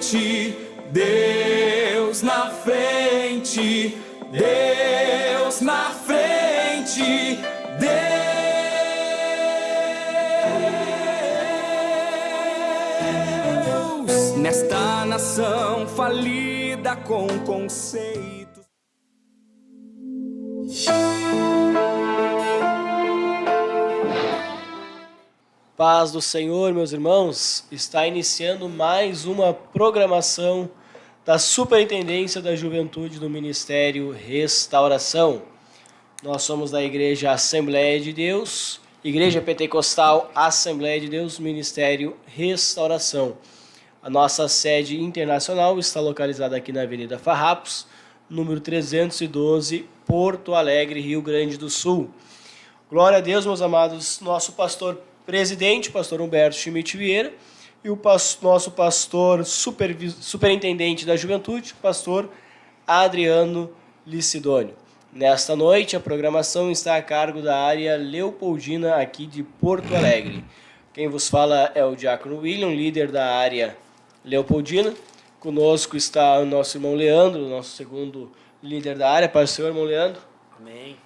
frente, Deus na frente, Deus na frente, Deus nesta nação falida com conceitos. Paz do Senhor, meus irmãos, está iniciando mais uma programação da Superintendência da Juventude do Ministério Restauração. Nós somos da Igreja Assembleia de Deus, Igreja Pentecostal Assembleia de Deus, Ministério Restauração. A nossa sede internacional está localizada aqui na Avenida Farrapos, número 312, Porto Alegre, Rio Grande do Sul. Glória a Deus, meus amados, nosso pastor presidente, pastor Humberto Schmidt Vieira, e o nosso pastor superintendente da juventude, pastor Adriano Licidônio. Nesta noite, a programação está a cargo da área Leopoldina, aqui de Porto Alegre. Quem vos fala é o diácono William, líder da área Leopoldina. Conosco está o nosso irmão Leandro, nosso segundo líder da área. Paz do Senhor, irmão Leandro. Amém.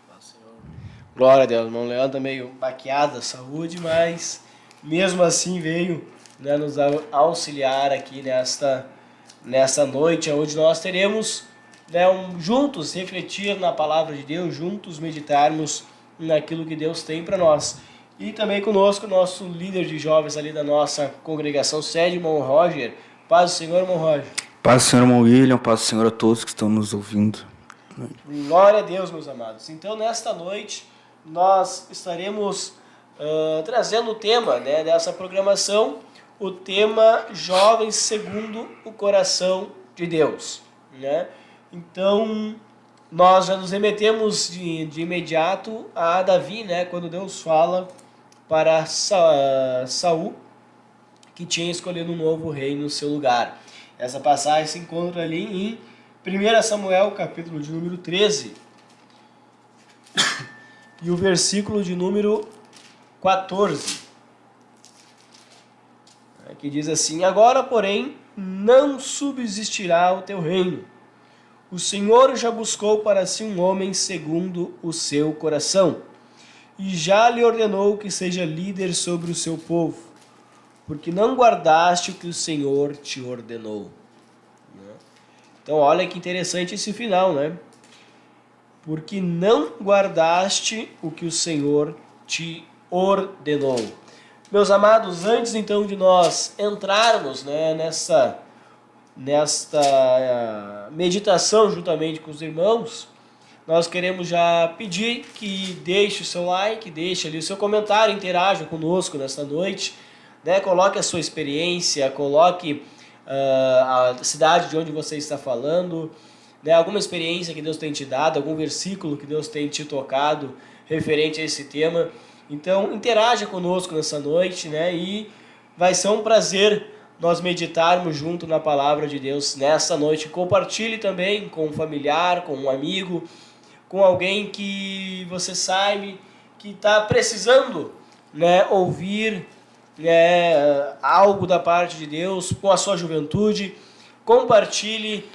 Glória a Deus, irmão Leandro está meio baqueado da saúde, mas mesmo assim veio, né, nos auxiliar aqui nesta noite, onde nós teremos, né, juntos refletir na palavra de Deus, juntos meditarmos naquilo que Deus tem para nós. E também conosco o nosso líder de jovens ali da nossa congregação sede, irmão Roger. Paz do Senhor, irmão Roger. Paz do Senhor, irmão William, paz do Senhor a todos que estão nos ouvindo. Glória a Deus, meus amados. Então, nesta noite, nós estaremos trazendo o tema, né, dessa programação, o tema Jovens segundo o Coração de Deus, né? Então, nós já nos remetemos de imediato a Davi, né, quando Deus fala para Saul que tinha escolhido um novo rei no seu lugar. Essa passagem se encontra ali em 1 Samuel, capítulo de número 13, e o versículo de número 14, que diz assim: Agora, porém, não subsistirá o teu reino. O Senhor já buscou para si um homem segundo o seu coração, e já lhe ordenou que seja líder sobre o seu povo, porque não guardaste o que o Senhor te ordenou. Então, olha que interessante esse final, né? Porque não guardaste o que o Senhor te ordenou. Meus amados, antes então de nós entrarmos, né, nesta meditação juntamente com os irmãos, nós queremos já pedir que deixe o seu like, deixe ali o seu comentário, interaja conosco nesta noite, né? Coloque a sua experiência, coloque a cidade de onde você está falando, né, alguma experiência que Deus tem te dado, algum versículo que Deus tem te tocado referente a esse tema. Então, interaja conosco nessa noite, né, e vai ser um prazer nós meditarmos junto na palavra de Deus nessa noite. Compartilhe também com um familiar, com um amigo, com alguém que você sabe que está precisando, né, ouvir, né, algo da parte de Deus com a sua juventude. Compartilhe,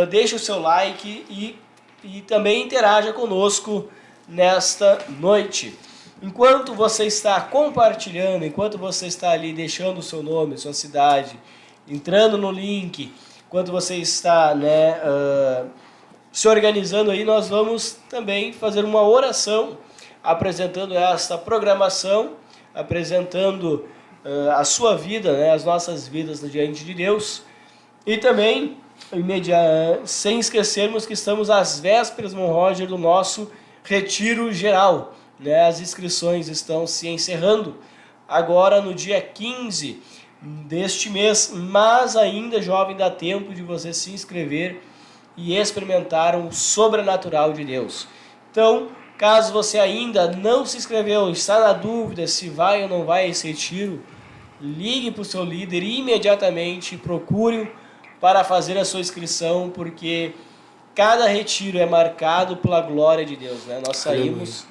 deixe o seu like e também interaja conosco nesta noite. Enquanto você está compartilhando, enquanto você está ali deixando o seu nome, sua cidade, entrando no link, enquanto você está, né, se organizando aí, nós vamos também fazer uma oração apresentando esta programação, apresentando a sua vida, né, as nossas vidas diante de Deus. E também, sem esquecermos que estamos às vésperas, irmão Roger, do nosso retiro geral, né? As inscrições estão se encerrando agora no dia 15 deste mês, mas ainda, jovem, dá tempo de você se inscrever e experimentar o sobrenatural de Deus. Então, caso você ainda não se inscreveu, está na dúvida se vai ou não vai a esse retiro, ligue para o seu líder e imediatamente procure-o para fazer a sua inscrição, porque cada retiro é marcado pela glória de Deus, né? Nós saímos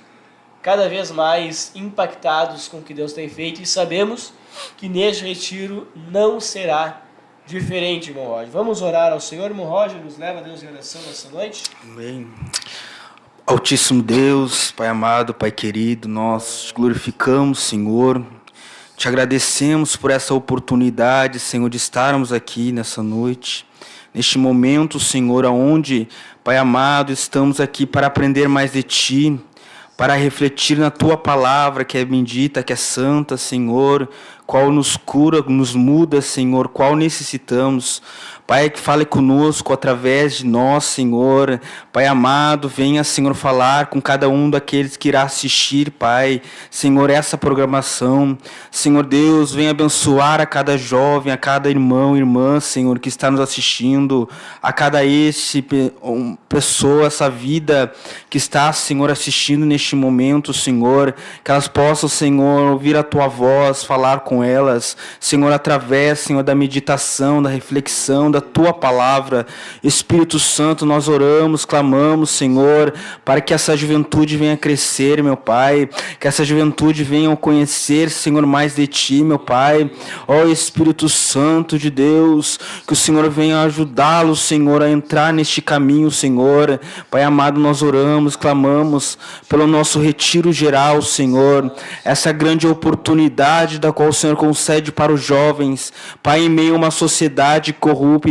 cada vez mais impactados com o que Deus tem feito e sabemos que neste retiro não será diferente, irmão Roger. Vamos orar ao Senhor, irmão Roger, nos leva a Deus em oração nessa noite. Amém. Altíssimo Deus, Pai amado, Pai querido, nós te glorificamos, Senhor. Te agradecemos por essa oportunidade, Senhor, de estarmos aqui nessa noite. Neste momento, Senhor, aonde, Pai amado, estamos aqui para aprender mais de Ti, para refletir na Tua palavra, que é bendita, que é santa, Senhor, qual nos cura, nos muda, Senhor, qual necessitamos. Pai, que fale conosco através de nós, Senhor. Pai amado, venha, Senhor, falar com cada um daqueles que irá assistir, Pai. Senhor, essa programação. Senhor Deus, venha abençoar a cada jovem, a cada irmão, irmã, Senhor, que está nos assistindo, a cada pessoa, essa vida que está, Senhor, assistindo neste momento, Senhor. Que elas possam, Senhor, ouvir a Tua voz, falar com elas, Senhor, através, Senhor, da meditação, da reflexão, da Tua palavra. Espírito Santo, nós oramos, clamamos, Senhor, para que essa juventude venha crescer, meu Pai, que essa juventude venha conhecer, Senhor, mais de Ti, meu Pai. Ó Espírito Santo de Deus, que o Senhor venha ajudá-los, Senhor, a entrar neste caminho, Senhor. Pai amado, nós oramos, clamamos pelo nosso retiro geral, Senhor, essa grande oportunidade da qual o Senhor concede para os jovens, Pai, em meio a uma sociedade corrupta,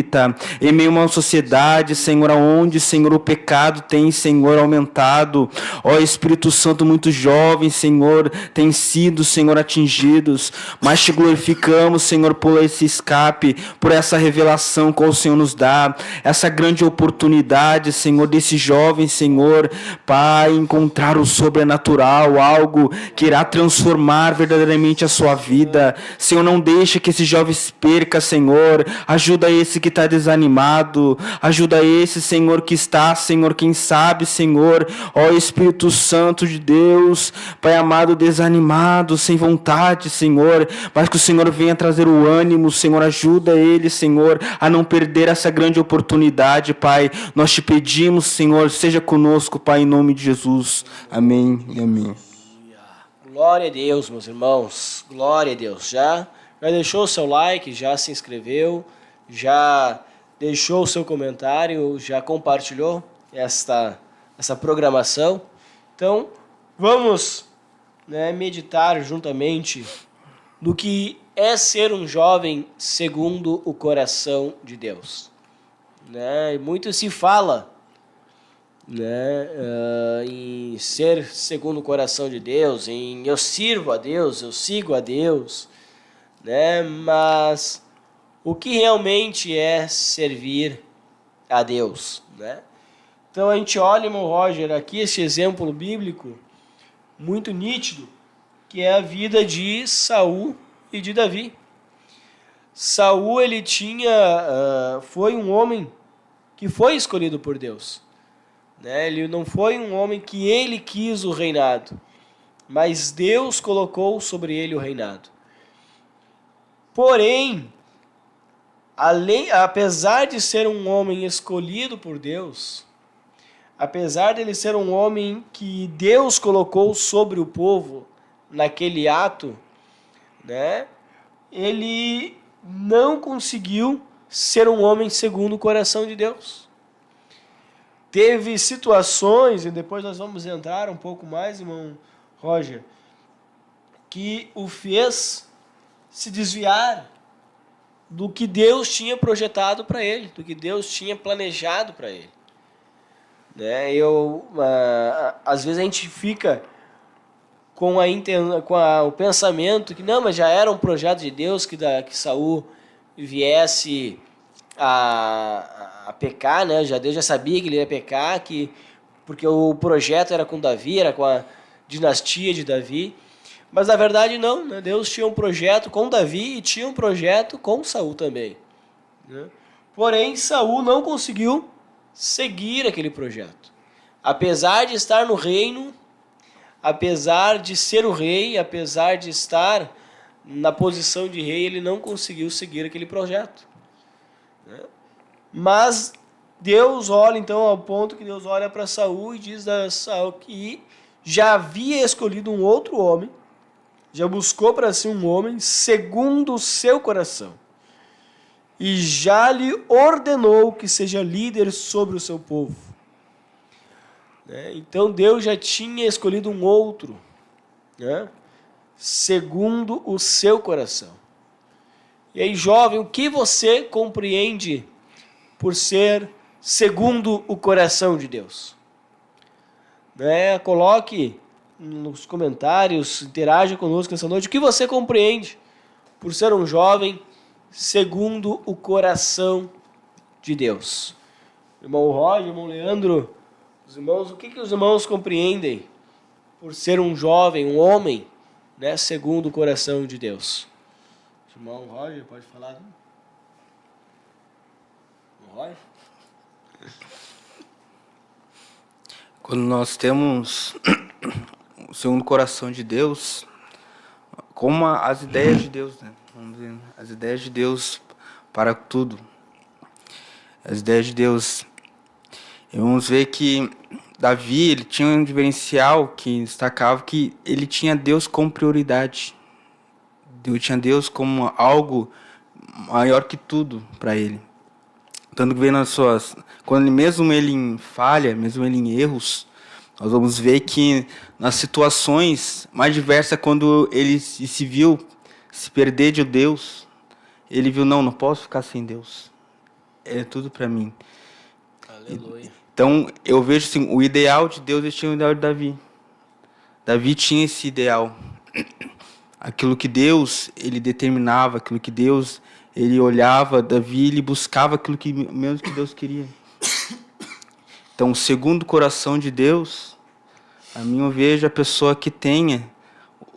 em meio a uma sociedade, Senhor, onde, Senhor, o pecado tem, Senhor, aumentado. Ó Espírito Santo, muitos jovens, Senhor, têm sido, Senhor, atingidos, mas te glorificamos, Senhor, por esse escape, por essa revelação que o Senhor nos dá, essa grande oportunidade, Senhor, desses jovens, Senhor, Pai, encontrar o sobrenatural, algo que irá transformar verdadeiramente a sua vida. Senhor, não deixa que esses jovens percam, Senhor. Ajuda esse que está desanimado. Ajuda esse, Senhor, que está, Senhor, quem sabe, Senhor, ó Espírito Santo de Deus, Pai amado, desanimado, sem vontade, Senhor, mas que o Senhor venha trazer o ânimo, Senhor. Ajuda ele, Senhor, a não perder essa grande oportunidade, Pai. Nós te pedimos, Senhor, seja conosco, Pai, em nome de Jesus. Amém e amém. Glória a Deus, meus irmãos. Glória a Deus. Já deixou o seu like, já se inscreveu, já deixou o seu comentário, já compartilhou essa programação. Então, vamos, meditar juntamente no que é ser um jovem segundo o coração de Deus. Muito se fala em ser segundo o coração de Deus, em eu sirvo a Deus, eu sigo a Deus, mas o que realmente é servir a Deus, Então a gente olha, irmão Roger, aqui este exemplo bíblico muito nítido, que é a vida de Saul e de Davi. Saul, ele foi um homem que foi escolhido por Deus. Ele não foi um homem que ele quis o reinado, mas Deus colocou sobre ele o reinado. Porém, apesar de ser um homem escolhido por Deus, apesar de ele ser um homem que Deus colocou sobre o povo naquele ato, ele não conseguiu ser um homem segundo o coração de Deus. Teve situações, e depois nós vamos entrar um pouco mais, irmão Roger, que o fez se desviar do que Deus tinha projetado para ele, do que Deus tinha planejado para ele. Às vezes a gente fica com o pensamento que não, mas já era um projeto de Deus que Saul viesse a pecar, Deus já sabia que ele ia pecar, porque o projeto era com Davi, era com a dinastia de Davi. Mas na verdade não, Deus tinha um projeto com Davi e tinha um projeto com Saul também. Porém, Saul não conseguiu seguir aquele projeto. Apesar de estar no reino, apesar de ser o rei, apesar de estar na posição de rei, ele não conseguiu seguir aquele projeto. Mas Deus olha, então, ao ponto que Deus olha para Saul e diz a Saul que já havia escolhido um outro homem, já buscou para si um homem segundo o seu coração. e já lhe ordenou que seja líder sobre o seu povo. Então Deus já tinha escolhido um outro, né, segundo o seu coração. E aí, jovem, o que você compreende por ser segundo o coração de Deus? Coloque nos comentários, interaja conosco essa noite. O que você compreende por ser um jovem segundo o coração de Deus? Irmão Roger, irmão Leandro, os irmãos, o que os irmãos compreendem por ser um jovem, um homem, né, segundo o coração de Deus? Irmão Roger, pode falar? Irmão Roger? Quando nós temos o segundo coração de Deus, como as ideias de Deus, né? Vamos dizer, as ideias de Deus para tudo. As ideias de Deus. E vamos ver que Davi, ele tinha um diferencial que destacava que ele tinha Deus como prioridade. Deus tinha Deus como algo maior que tudo para ele. Tanto que vê nas suas... Quando mesmo ele em falha, mesmo ele em erros, nós vamos ver que nas situações mais diversas, quando ele se viu se perder de Deus, ele viu, não posso ficar sem Deus. É tudo para mim. Aleluia. Então, eu vejo assim, o ideal de Deus, ele tinha o ideal de Davi. Davi tinha esse ideal. Aquilo que Deus, ele determinava, aquilo que Deus, ele olhava, Davi, ele buscava aquilo que mesmo que Deus queria. Então, segundo o coração de Deus, a mim eu vejo a pessoa que tenha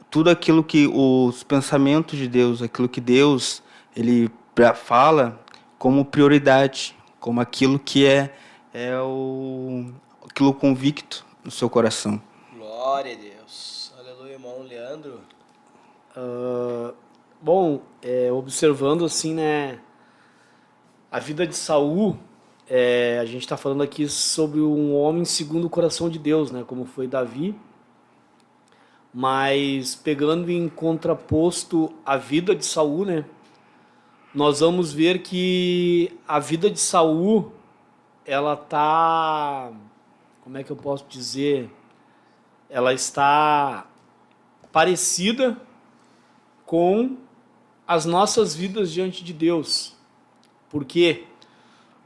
tudo aquilo que os pensamentos de Deus, aquilo que Deus, ele fala como prioridade, como aquilo que aquilo convicto no seu coração. Glória a Deus. Aleluia, irmão Leandro. Observando assim, né, a vida de Saul, a gente está falando aqui sobre um homem segundo o coração de Deus, né, como foi Davi, mas pegando em contraposto a vida de Saul, né, nós vamos ver que a vida de Saul, ela está, como é que eu posso dizer, ela está parecida com as nossas vidas diante de Deus. Por quê?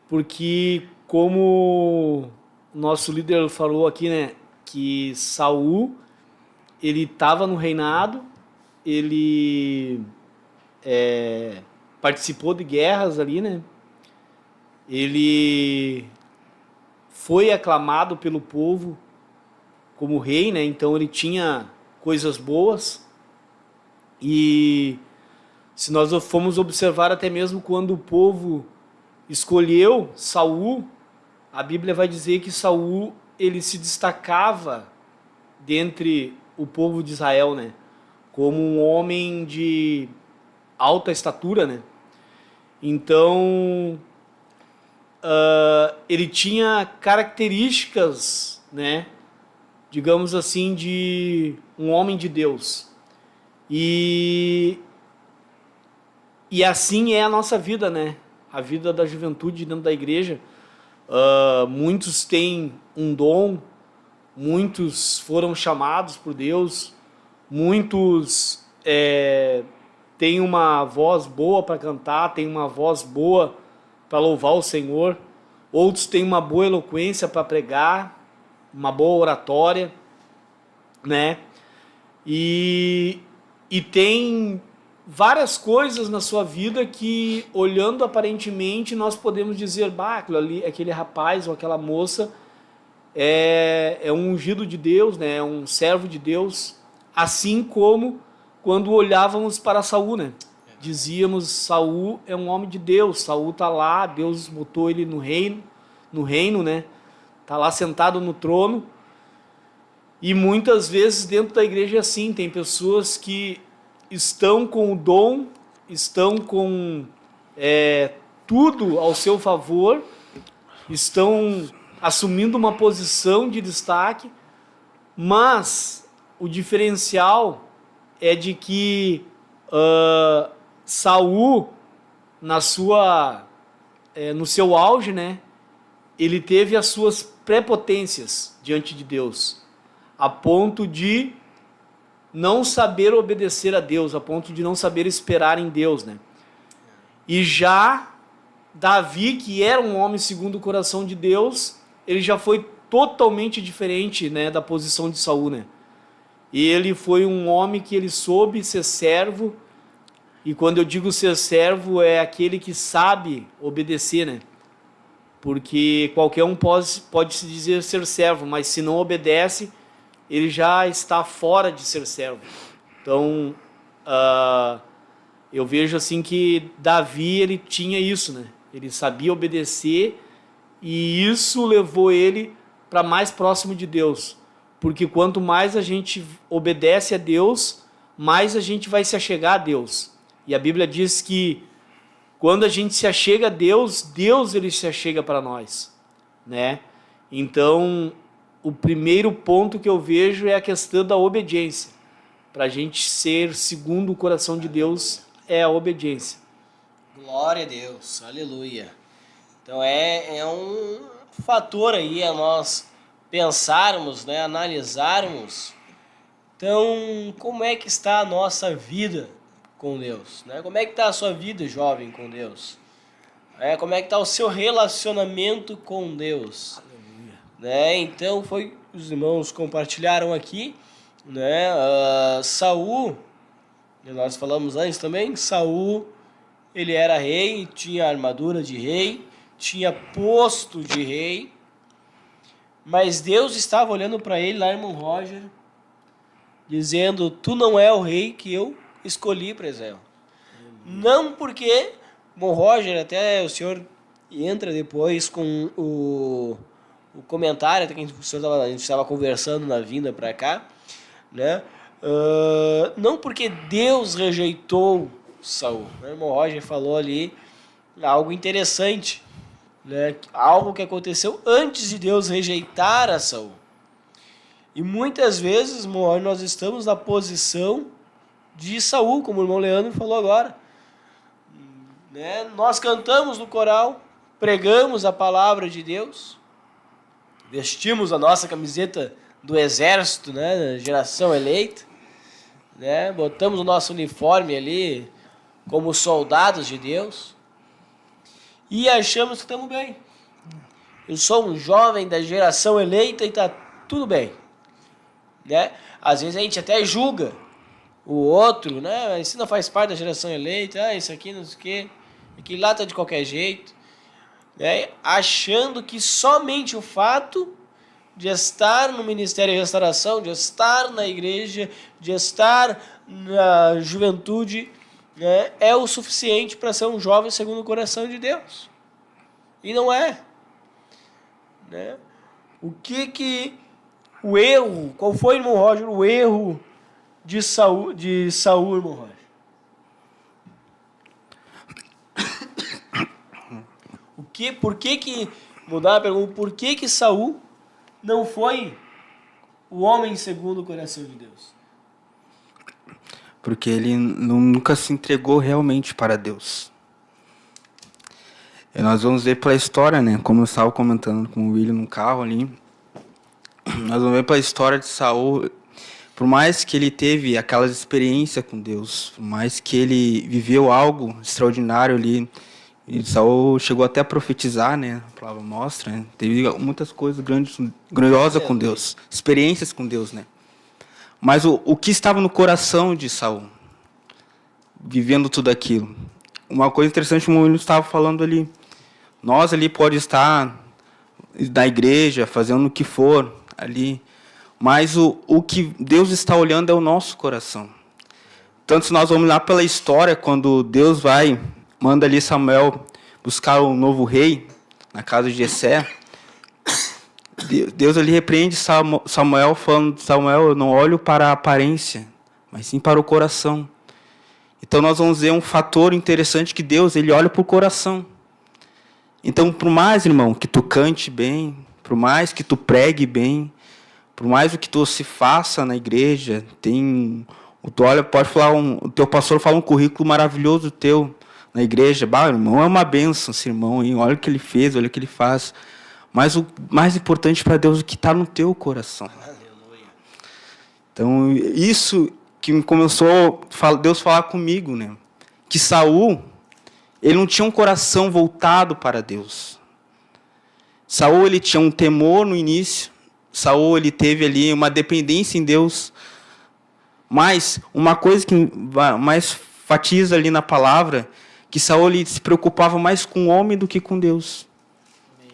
Porque, como o nosso líder falou aqui, né, que Saul, ele estava no reinado, ele participou de guerras ali, né? Ele foi aclamado pelo povo como rei, né? Então ele tinha coisas boas. E se nós formos observar até mesmo quando o povo escolheu Saul, a Bíblia vai dizer que Saul, ele se destacava dentre o povo de Israel, né? Como um homem de alta estatura, né? Então, ele tinha características, né? Digamos assim, de um homem de Deus. E assim é a nossa vida, né? A vida da juventude dentro da igreja. Muitos têm um dom, muitos foram chamados por Deus, muitos têm uma voz boa para cantar, têm uma voz boa para louvar o Senhor, outros têm uma boa eloquência para pregar, uma boa oratória, né? E tem várias coisas na sua vida que, olhando aparentemente, nós podemos dizer, aquele rapaz ou aquela moça é um ungido de Deus, né? É um servo de Deus, assim como quando olhávamos para Saul, né? Dizíamos, Saul é um homem de Deus, Saul está lá, Deus botou ele no reino, né? Está lá sentado no trono. E muitas vezes dentro da igreja é assim, tem pessoas que estão com o dom, estão com tudo ao seu favor, estão assumindo uma posição de destaque, mas o diferencial é de que Saul, no seu auge, né, ele teve as suas prepotências diante de Deus, a ponto de não saber obedecer a Deus, a ponto de não saber esperar em Deus, né? E já Davi, que era um homem segundo o coração de Deus, ele já foi totalmente diferente, né, da posição de Saul, né? E ele foi um homem que ele soube ser servo, e quando eu digo ser servo, é aquele que sabe obedecer, né? Porque qualquer um pode se dizer ser servo, mas se não obedece, ele já está fora de ser servo. Então, eu vejo assim que Davi, ele tinha isso, né? Ele sabia obedecer, e isso levou ele para mais próximo de Deus. Porque quanto mais a gente obedece a Deus, mais a gente vai se achegar a Deus. E a Bíblia diz que quando a gente se achega a Deus, Deus ele se achega para nós, né? Então, o primeiro ponto que eu vejo é a questão da obediência. Para a gente ser segundo o coração de Deus, é a obediência. Glória a Deus, aleluia. Então é um fator aí a nós pensarmos, né, analisarmos. Então, como é que está a nossa vida com Deus, né? Como é que está a sua vida, jovem, com Deus? Como é que está o seu relacionamento com Deus? Aleluia. Né? Então, os irmãos compartilharam aqui, né? Saul, nós falamos antes também, Saul, ele era rei, tinha armadura de rei, tinha posto de rei, mas Deus estava olhando para ele lá, irmão Roger, dizendo: tu não é o rei que eu escolhi para Israel. Não porque, bom, Roger, até o senhor entra depois com o comentário, até que a gente estava conversando na vinda para cá, né? Não porque Deus rejeitou Saul. O irmão Roger falou ali algo interessante, né? Algo que aconteceu antes de Deus rejeitar a Saul. E muitas vezes, nós estamos na posição de Saul, como o irmão Leandro falou agora, né? Nós cantamos no coral, pregamos a palavra de Deus, vestimos a nossa camiseta do exército, né, geração eleita, né? Botamos o nosso uniforme ali como soldados de Deus e achamos que estamos bem. Eu sou um jovem da geração eleita e está tudo bem, né? Às vezes a gente até julga o outro, né? Isso não faz parte da geração eleita, isso aqui não sei o quê, aquilo lá tá de qualquer jeito, né? Achando que somente o fato de estar no Ministério de Restauração, de estar na igreja, de estar na juventude, né, é o suficiente para ser um jovem segundo o coração de Deus. E não é, né? O erro, qual foi, irmão Roger, o erro de Saul, irmão Roger? Mudar a pergunta, por que Saul não foi o homem segundo o coração de Deus? Porque ele nunca se entregou realmente para Deus. E nós vamos ver pela história, né? Como eu estava comentando com o William no carro ali. Nós vamos ver pela história de Saul. Por mais que ele teve aquelas experiências com Deus, por mais que ele viveu algo extraordinário ali, e Saul chegou até a profetizar, né? A palavra mostra, né? Teve muitas coisas grandiosas com Deus, experiências com Deus, né? Mas o que estava no coração de Saul, vivendo tudo aquilo? Uma coisa interessante, o William estava falando ali. Nós ali pode estar na igreja, fazendo o que for ali, mas o que Deus está olhando é o nosso coração. Tanto se nós vamos lá pela história, quando Deus manda ali Samuel buscar um novo rei na casa de Jessé, Deus ali repreende Samuel, falando: Samuel, eu não olho para a aparência, mas sim para o coração. Então nós vamos ver um fator interessante, que Deus ele olha para o coração. Então, por mais, irmão, que tu cante bem, por mais que tu pregue bem, por mais o que tu se faça na igreja, tu olha, pode falar, o teu pastor fala um currículo maravilhoso teu, na igreja, bah, irmão, é uma bênção esse irmão, hein? Olha o que ele fez, olha o que ele faz. Mas o mais importante para Deus é o que está no teu coração. Aleluia. Então, isso que começou Deus falar comigo, né? Que Saul, ele não tinha um coração voltado para Deus. Saul, ele tinha um temor no início. Saul, ele teve ali uma dependência em Deus. Mas uma coisa que mais enfatiza ali na palavra, que Saul ele se preocupava mais com o homem do que com Deus.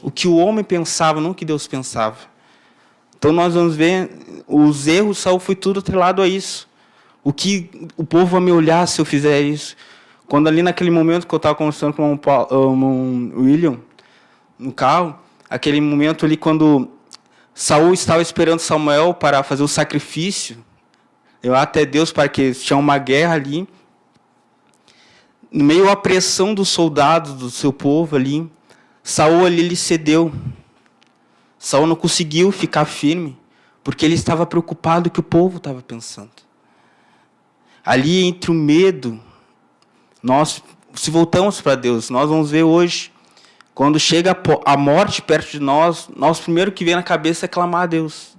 O que o homem pensava, não o que Deus pensava. Então nós vamos ver os erros, Saul foi tudo atrelado a isso. O que o povo vai me olhar se eu fizer isso? Quando ali naquele momento que eu estava conversando com o William, no carro, aquele momento ali quando Saul estava esperando Samuel para fazer o sacrifício, eu até Deus para que tinha uma guerra ali, no meio à pressão dos soldados do seu povo ali, Saul ali ele cedeu. Saul não conseguiu ficar firme, porque ele estava preocupado com o que o povo estava pensando. Ali entre o medo, nós, se voltamos para Deus, nós vamos ver hoje, quando chega a morte perto de nós, primeiro que vem na cabeça é clamar a Deus.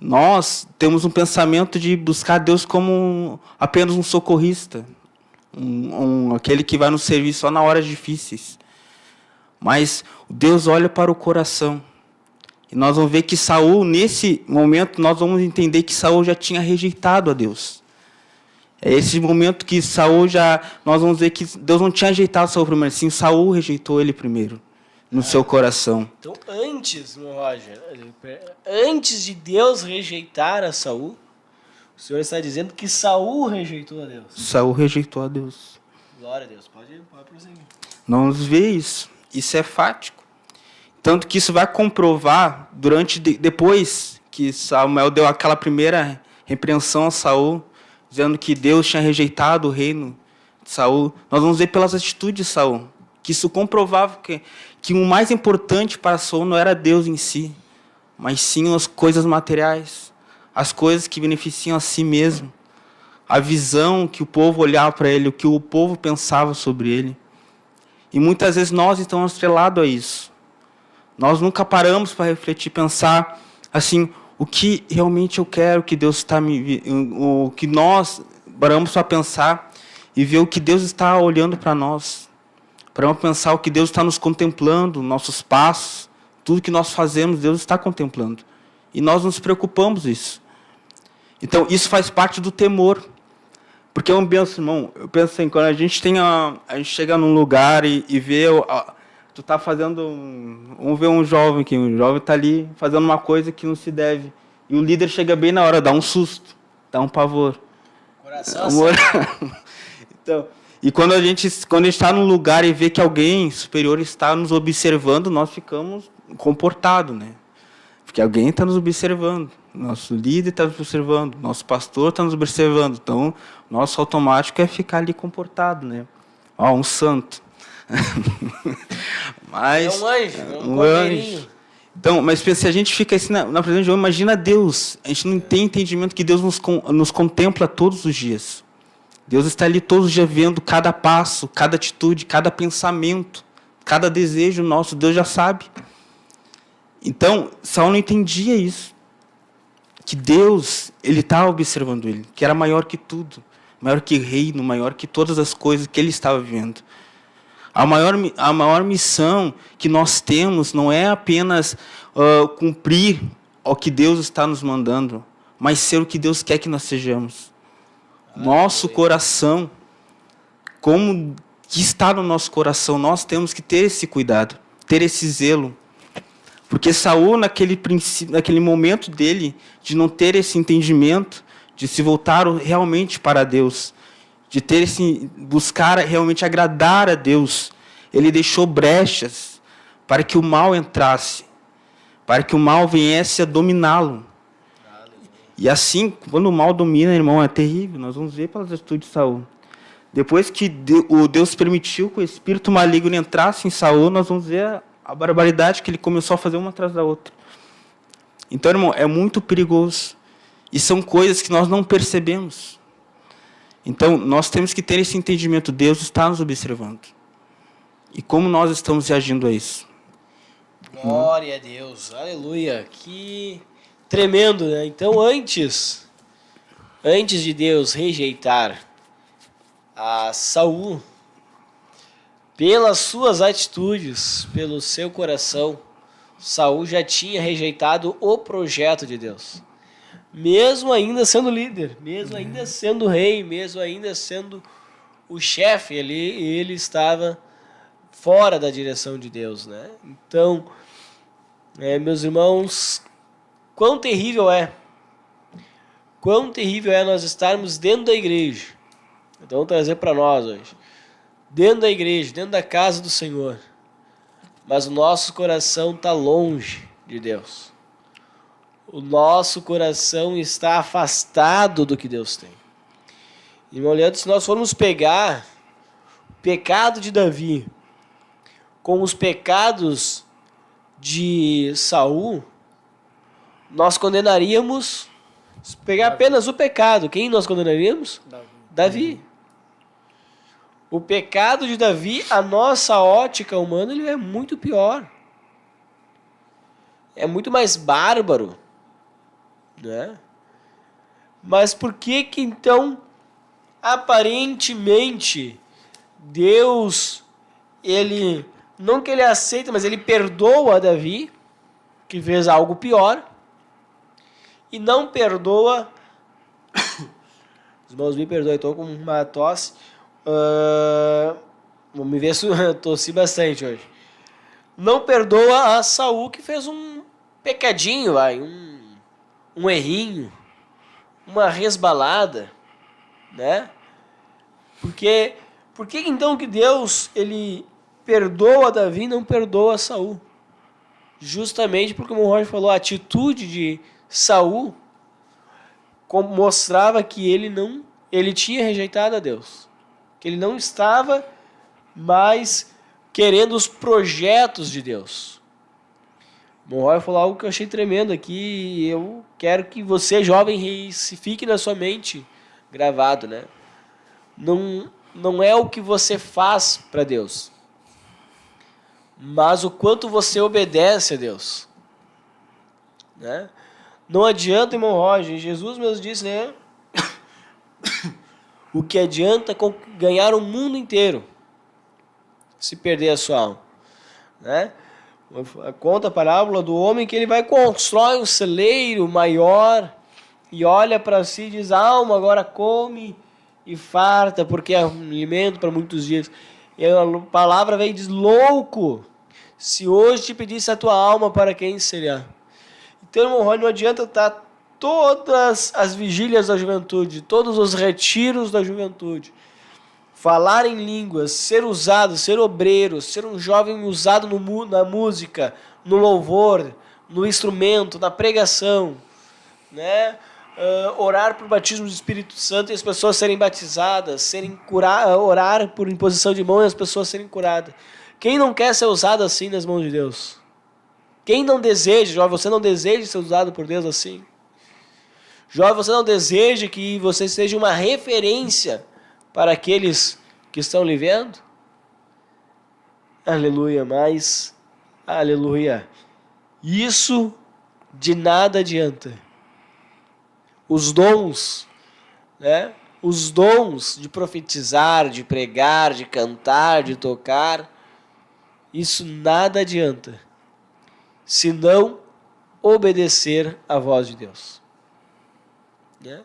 Nós temos um pensamento de buscar Deus como apenas um socorrista, aquele que vai nos servir só na horas difíceis. Mas Deus olha para o coração. E nós vamos ver que Saul, nesse momento, nós vamos entender que Saul já tinha rejeitado a Deus. É esse momento que Saul nós vamos ver que Deus não tinha rejeitado Saul primeiro, sim, Saul rejeitou ele primeiro, no seu coração. Então, antes, meu Roger, antes de Deus rejeitar a Saul, o Senhor está dizendo que Saul rejeitou a Deus. Saul rejeitou a Deus. Glória a Deus. Pode prosseguir. Nós vamos ver isso. Isso é fático. Tanto que isso vai comprovar depois que Samuel deu aquela primeira repreensão a Saul, dizendo que Deus tinha rejeitado o reino de Saul. Nós vamos ver pelas atitudes de Saul, que isso comprovava que o mais importante para Saul não era Deus em si, mas sim as coisas materiais, as coisas que beneficiam a si mesmo, a visão que o povo olhava para ele, o que o povo pensava sobre ele. E muitas vezes nós estamos atrelados a isso. Nós nunca paramos para refletir, pensar assim, o que realmente eu quero que Deus está o que nós paramos para pensar e ver o que Deus está olhando para nós. Paramos para pensar o que Deus está nos contemplando, nossos passos, tudo que nós fazemos, Deus está contemplando. E nós nos preocupamos isso. Então, isso faz parte do temor. Porque eu penso, irmão, assim, quando a gente chega num lugar e vê, tu tá fazendo, vamos ver um jovem está ali fazendo uma coisa que não se deve, e o líder chega bem na hora, dá um susto, dá um pavor. Coração então, e quando a gente está num lugar e vê que alguém superior está nos observando, nós ficamos comportados, né? Porque alguém está nos observando. Nosso líder está nos observando, nosso pastor está nos observando. Então, nosso automático é ficar ali comportado, né? Ó, um santo. Mas, é um anjo, é um anjo. Então, mas se a gente fica assim na presença de Deus, imagina Deus. A gente não tem entendimento que Deus nos contempla todos os dias. Deus está ali todos os dias vendo cada passo, cada atitude, cada pensamento, cada desejo nosso. Deus já sabe. Então, Saul não entendia isso. Que Deus, ele estava observando ele, que era maior que tudo, maior que reino, maior que todas as coisas que ele estava vivendo. A maior missão que nós temos não é apenas cumprir o que Deus está nos mandando, mas ser o que Deus quer que nós sejamos. Nosso coração, como que está no nosso coração, nós temos que ter esse cuidado, ter esse zelo. Porque Saul, naquele momento dele, de não ter esse entendimento, de se voltar realmente para Deus, de buscar realmente agradar a Deus, ele deixou brechas para que o mal entrasse, para que o mal viesse a dominá-lo. E assim, quando o mal domina, irmão, é terrível. Nós vamos ver pelas atitudes de Saul. Depois que Deus permitiu que o espírito maligno entrasse em Saul, nós vamos ver a barbaridade que ele começou a fazer uma atrás da outra. Então, irmão, é muito perigoso. E são coisas que nós não percebemos. Então, nós temos que ter esse entendimento. Deus está nos observando. E como nós estamos reagindo a isso? Glória a Deus, aleluia, que tremendo, né? Então, antes de Deus rejeitar a Saul, pelas suas atitudes, pelo seu coração, Saul já tinha rejeitado o projeto de Deus. Mesmo ainda sendo líder, mesmo ainda sendo rei, mesmo ainda sendo o chefe ali, ele estava fora da direção de Deus, né? Então, meus irmãos, quão terrível é nós estarmos dentro da igreja. Então, vou trazer para nós hoje. Dentro da igreja, dentro da casa do Senhor. Mas o nosso coração está longe de Deus. O nosso coração está afastado do que Deus tem. Irmão Leandro, se nós formos pegar o pecado de Davi com os pecados de Saul, nós condenaríamos, se pegar apenas o pecado, quem nós condenaríamos? Davi. O pecado de Davi, a nossa ótica humana, ele é muito pior. É muito mais bárbaro, né? Mas por que então, aparentemente, Deus, ele, não que ele aceita, mas ele perdoa Davi, que fez algo pior, e não perdoa, os irmãos me perdoem, estou com uma tosse, vamos ver se eu tossi bastante hoje. Não perdoa a Saul, que fez um pecadinho, um errinho, uma resbalada, né? Por que então que Deus ele perdoa Davi e não perdoa Saul? Justamente porque, como o Roger falou, a atitude de Saul mostrava que ele tinha rejeitado a Deus, que ele não estava mais querendo os projetos de Deus. O Roger falou algo que eu achei tremendo aqui, e eu quero que você, jovem, fique na sua mente gravado, né? Não é o que você faz para Deus, mas o quanto você obedece a Deus, né? Não adianta, irmão Roger, Jesus mesmo disse, né? O que adianta ganhar o mundo inteiro se perder a sua alma, né? Conta a parábola do homem que ele vai constrói um celeiro maior e olha para si e diz: alma, agora come e farta, porque é alimento para muitos dias. E a palavra vem e diz: louco, se hoje te pedisse a tua alma, para quem seria? Então, irmão, não adianta estar todas as vigílias da juventude, todos os retiros da juventude, falar em línguas, ser usado, ser obreiro, ser um jovem usado na música, no louvor, no instrumento, na pregação, né? Orar por batismo do Espírito Santo e as pessoas serem batizadas, orar por imposição de mão e as pessoas serem curadas. Quem não quer ser usado assim nas mãos de Deus? Quem não deseja, jovem, você não deseja ser usado por Deus assim? Jovem, você não deseja que você seja uma referência para aqueles que estão lhe vendo? Aleluia, mas, aleluia, isso de nada adianta. Os dons, né? Os dons de profetizar, de pregar, de cantar, de tocar, isso nada adianta se não obedecer à voz de Deus, né?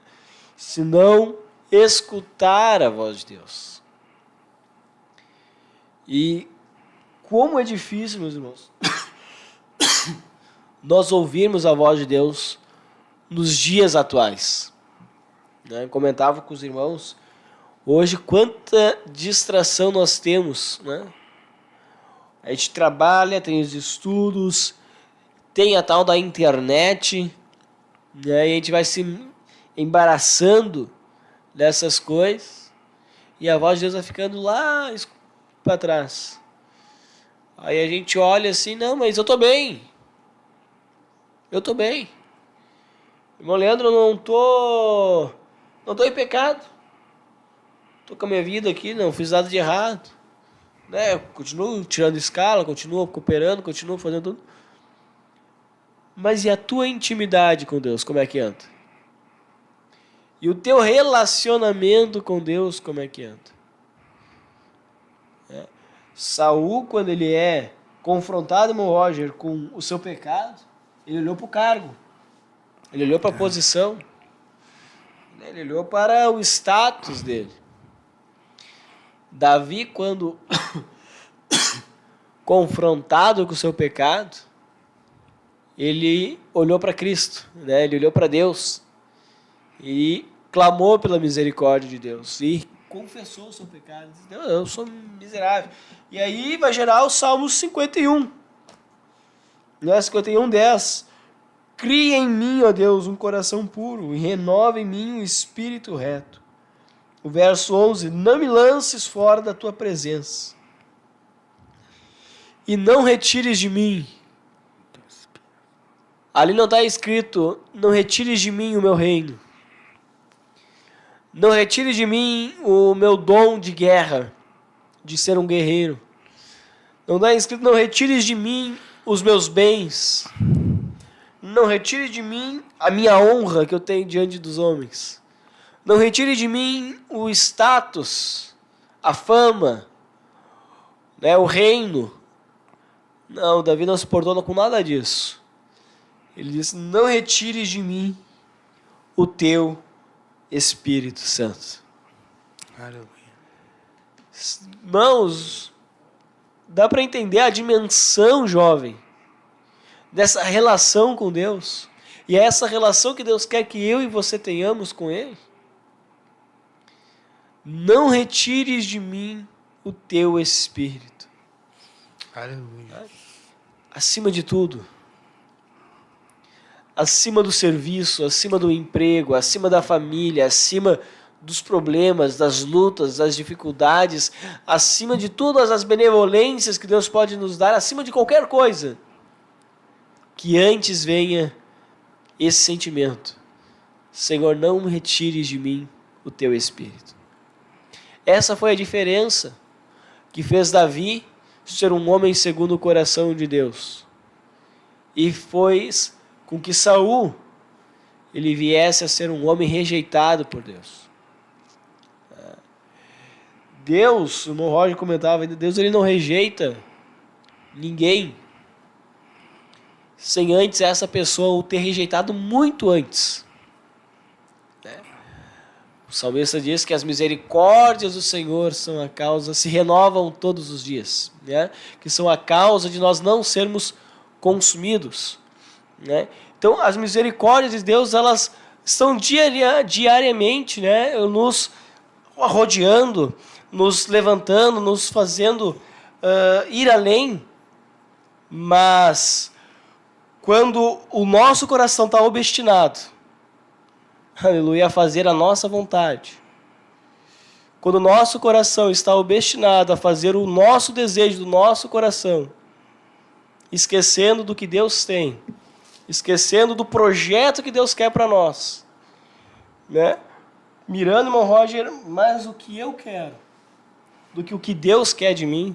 Se não escutar a voz de Deus. E como é difícil, meus irmãos, nós ouvirmos a voz de Deus nos dias atuais, né? Comentava com os irmãos hoje quanta distração nós temos, né? A gente trabalha, tem os estudos, tem a tal da internet, né? E a gente vai se embaraçando dessas coisas e a voz de Deus vai ficando lá para trás. Aí a gente olha assim: não, mas eu tô bem. Irmão Leandro, eu não tô em pecado. tô com a minha vida aqui, não fiz nada de errado. Né? Continuo tirando escala, continuo cooperando, continuo fazendo tudo. Mas e a tua intimidade com Deus, como é que anda? E o teu relacionamento com Deus, como é que anda? Saul, quando ele é confrontado, meu Roger, com o seu pecado, ele olhou para o cargo, ele olhou para a posição, ele olhou para o status dele. Davi, quando confrontado com o seu pecado, ele olhou para Cristo, né? Ele olhou para Deus e clamou pela misericórdia de Deus e confessou o seu pecado. Disse, eu sou miserável. E aí vai gerar o Salmo 51. 51:10. Cria em mim, ó Deus, um coração puro e renova em mim um espírito reto. O verso 11. Não me lances fora da tua presença e não retires de mim. Ali não está escrito, não retires de mim o meu reino. Não retire de mim o meu dom de guerra, de ser um guerreiro. Não está escrito, não retires de mim os meus bens. Não retire de mim a minha honra que eu tenho diante dos homens. Não retire de mim o status, a fama, né, o reino. Não, Davi não se portou com nada disso. Ele disse, não retires de mim o teu Espírito Santo. Aleluia. Irmãos, dá para entender a dimensão, jovem, dessa relação com Deus. E é essa relação que Deus quer que eu e você tenhamos com Ele. Não retires de mim o teu Espírito. Aleluia. Acima de tudo, acima do serviço, acima do emprego, acima da família, acima dos problemas, das lutas, das dificuldades, acima de todas as benevolências que Deus pode nos dar, acima de qualquer coisa, que antes venha esse sentimento. Senhor, não me retires de mim o teu Espírito. Essa foi a diferença que fez Davi ser um homem segundo o coração de Deus. E foi com que Saul ele viesse a ser um homem rejeitado por Deus. Deus, o irmão Roger comentava, Deus ele não rejeita ninguém sem antes essa pessoa o ter rejeitado muito antes. O salmista diz que as misericórdias do Senhor são a causa, se renovam todos os dias, né? Que são a causa de nós não sermos consumidos, né? Então, as misericórdias de Deus, elas estão diariamente, né, nos rodeando, nos levantando, nos fazendo ir além. Mas, quando o nosso coração está obstinado, aleluia, a fazer a nossa vontade, quando o nosso coração está obstinado a fazer o nosso desejo do nosso coração, esquecendo do que Deus tem, esquecendo do projeto que Deus quer para nós, né? Mirando, irmão Roger, mais o que eu quero do que o que Deus quer de mim,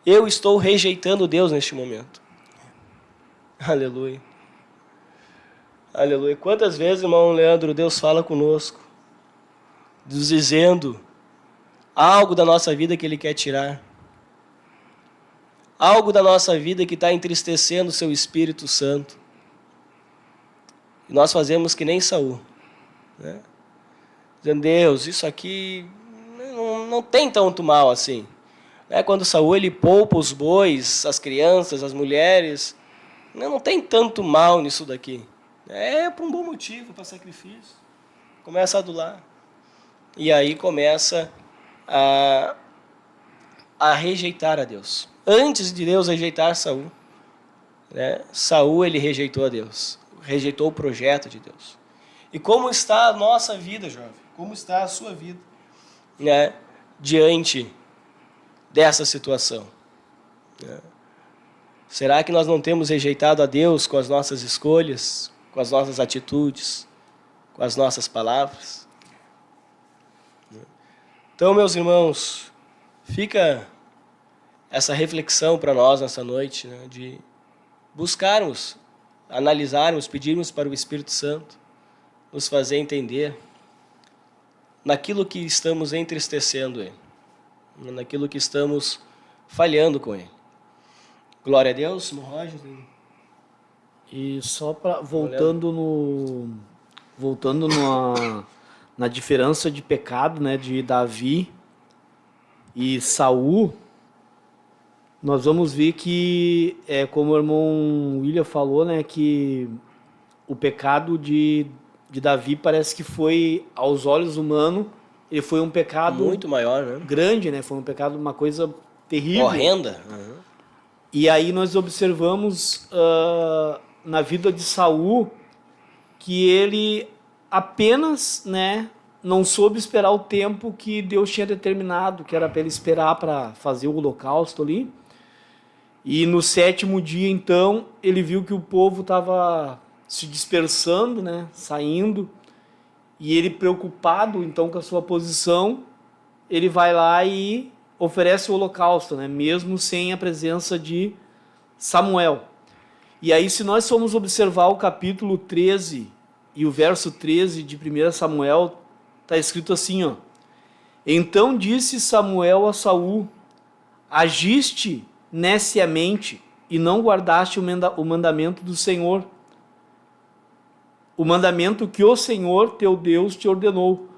eu estou rejeitando Deus neste momento. Aleluia. Aleluia. Quantas vezes, irmão Leandro, Deus fala conosco, nos dizendo algo da nossa vida que Ele quer tirar, algo da nossa vida que está entristecendo o Seu Espírito Santo. E nós fazemos que nem Saul, né? Dizendo, Deus, isso aqui não tem tanto mal assim. Quando Saul ele poupa os bois, as crianças, as mulheres, não tem tanto mal nisso daqui. É por um bom motivo, para sacrifício. Começa a adular. E aí começa a rejeitar a Deus. Antes de Deus rejeitar Saul, né, Saul ele rejeitou a Deus. Rejeitou o projeto de Deus. E como está a nossa vida, jovem? Como está a sua vida, né, diante dessa situação? Será que nós não temos rejeitado a Deus com as nossas escolhas, com as nossas atitudes, com as nossas palavras? Então, meus irmãos, fica essa reflexão para nós nessa noite, né, de buscarmos, analisarmos, pedirmos para o Espírito Santo nos fazer entender naquilo que estamos entristecendo Ele, naquilo que estamos falhando com Ele. Glória a Deus, irmão Roger. E só para voltando na diferença de pecado, né, de Davi e Saul, nós vamos ver que como o irmão William falou, né, que o pecado de Davi parece que foi, aos olhos humanos, ele foi um pecado muito maior, né? Grande, né? Foi um pecado, uma coisa terrível. Horrenda. E aí nós observamos na vida de Saul que ele apenas, né, não soube esperar o tempo que Deus tinha determinado, que era para ele esperar para fazer o holocausto ali. E no 7º dia, então, ele viu que o povo estava se dispersando, né, saindo, e ele preocupado, então, com a sua posição, ele vai lá e oferece o holocausto, né, mesmo sem a presença de Samuel. E aí, se nós formos observar o capítulo 13 e o verso 13 de 1 Samuel, está escrito assim, ó: Então disse Samuel a Saul: Agiste neciamente e não guardaste o mandamento do Senhor, o mandamento que o Senhor teu Deus te ordenou,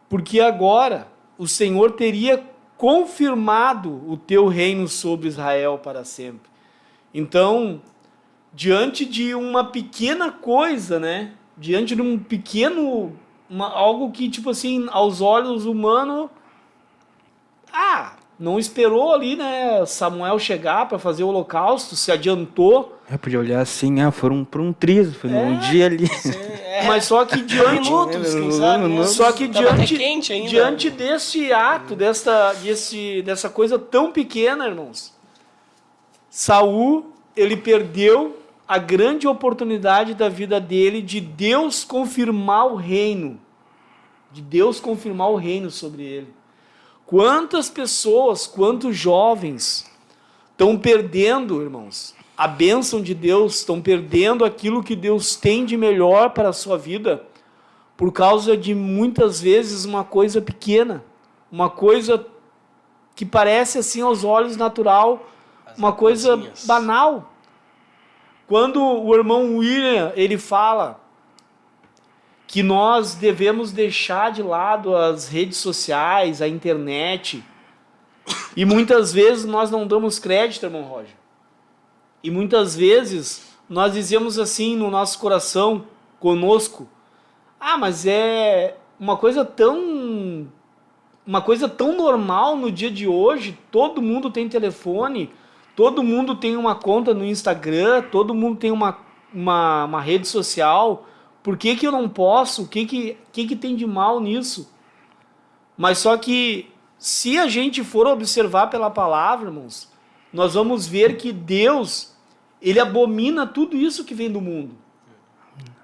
porque agora o Senhor teria confirmado o teu reino sobre Israel para sempre. Então, diante de uma pequena coisa, né? Diante de um pequeno, algo que, tipo assim, aos olhos humanos, não esperou ali, né, Samuel chegar para fazer o holocausto, se adiantou. Podia olhar assim, foram por um triz, foi num dia ali. Mas só que diante, minutos, quem sabe, né? só que quente ainda. diante desse ato, dessa coisa tão pequena, irmãos, Saul, ele perdeu a grande oportunidade da vida dele de Deus confirmar o reino, sobre ele. Quantas pessoas, quantos jovens estão perdendo, irmãos, a bênção de Deus, estão perdendo aquilo que Deus tem de melhor para a sua vida, por causa de, muitas vezes, uma coisa pequena, uma coisa que parece, assim, aos olhos natural, uma coisa banal. Quando o irmão William, ele fala que nós devemos deixar de lado as redes sociais, a internet, e muitas vezes nós não damos crédito, irmão Roger. E muitas vezes nós dizemos assim no nosso coração, conosco: mas é uma coisa tão normal no dia de hoje, todo mundo tem telefone, todo mundo tem uma conta no Instagram, todo mundo tem uma rede social. Por que eu não posso? O que tem de mal nisso? Mas só que, se a gente for observar pela palavra, irmãos, nós vamos ver que Deus, ele abomina tudo isso que vem do mundo.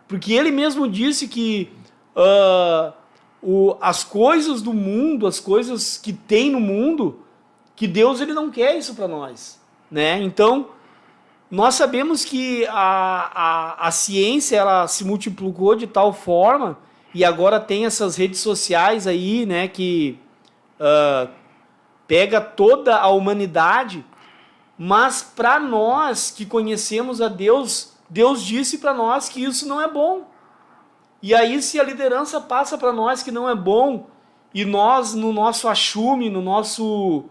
Porque ele mesmo disse que as coisas do mundo, as coisas que tem no mundo, que Deus, ele não quer isso para nós, né? Então, nós sabemos que a ciência, ela se multiplicou de tal forma, e agora tem essas redes sociais aí, né, que pega toda a humanidade, mas para nós que conhecemos a Deus, Deus disse para nós que isso não é bom. E aí, se a liderança passa para nós que não é bom, e nós, no nosso achume, no nosso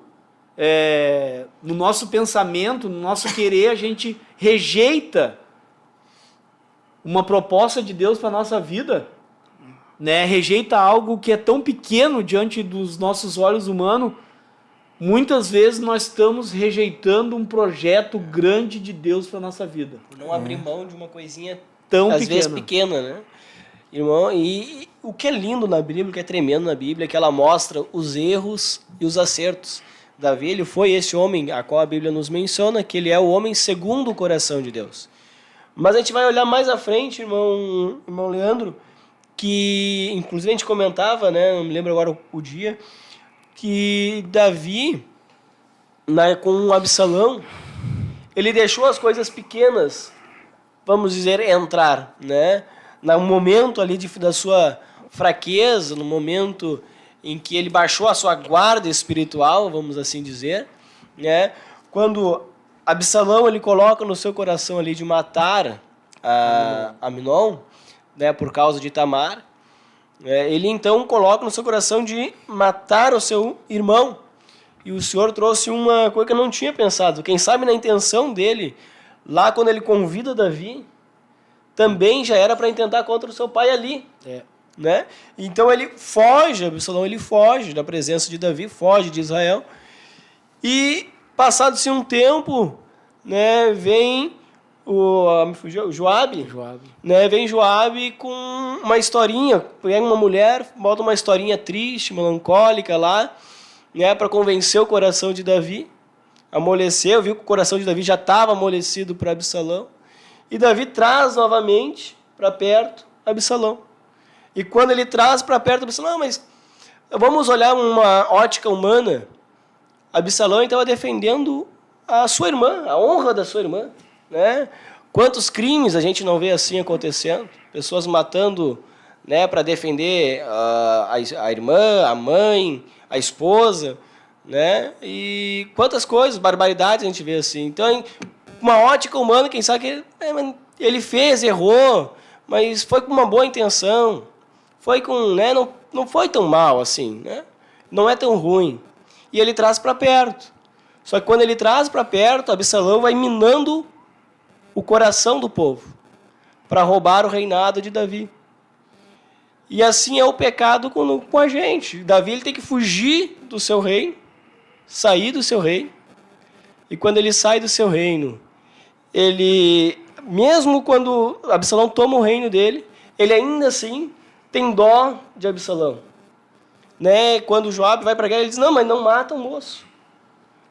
pensamento, no nosso querer, a gente rejeita uma proposta de Deus para a nossa vida, né? Rejeita algo que é tão pequeno diante dos nossos olhos humanos, muitas vezes nós estamos rejeitando um projeto grande de Deus para a nossa vida. Não abrir mão de uma coisinha tão às vezes pequena, né? Irmão, e o que é lindo na Bíblia, o que é tremendo na Bíblia, é que ela mostra os erros e os acertos. Davi, ele foi esse homem a qual a Bíblia nos menciona, que ele é o homem segundo o coração de Deus. Mas a gente vai olhar mais à frente, irmão Leandro, que inclusive a gente comentava, né, não me lembro agora o dia, que Davi, com Absalão, ele deixou as coisas pequenas, vamos dizer, entrar, né? No momento ali da sua fraqueza, no momento em que ele baixou a sua guarda espiritual, vamos assim dizer, né? Quando Absalão ele coloca no seu coração ali de matar Amnon, né, por causa de Tamar, ele então coloca no seu coração de matar o seu irmão. E o Senhor trouxe uma coisa que eu não tinha pensado. Quem sabe na intenção dele, lá quando ele convida Davi, também já era para intentar contra o seu pai ali. Né? Então ele foge, Absalão ele foge da presença de Davi, foge de Israel. E passado-se um tempo, né, vem Joabe. Né, vem Joabe com uma historinha, pega uma mulher, bota uma historinha triste, melancólica lá, né, para convencer o coração de Davi. Amoleceu, viu que o coração de Davi já estava amolecido para Absalão. E Davi traz novamente para perto Absalão. E quando ele traz para perto Absalão, mas vamos olhar uma ótica humana. Absalão estava defendendo a sua irmã, a honra da sua irmã, né? Quantos crimes a gente não vê assim acontecendo? Pessoas matando, né, para defender a irmã, a mãe, a esposa, né? E quantas coisas, barbaridades a gente vê assim. Então, uma ótica humana, quem sabe que ele fez, errou, mas foi com uma boa intenção. Foi com, né, não foi tão mal assim, né? Não é tão ruim. E ele traz para perto. Só que quando ele traz para perto, Absalão vai minando o coração do povo para roubar o reinado de Davi. E assim é o pecado com a gente. Davi ele tem que fugir do seu reino, sair do seu reino. E quando ele sai do seu reino, ele, mesmo quando Absalão toma o reino dele, ele ainda assim tem dó de Absalão. Né? Quando Joabe vai para a guerra, ele diz, não, mas não mata o moço.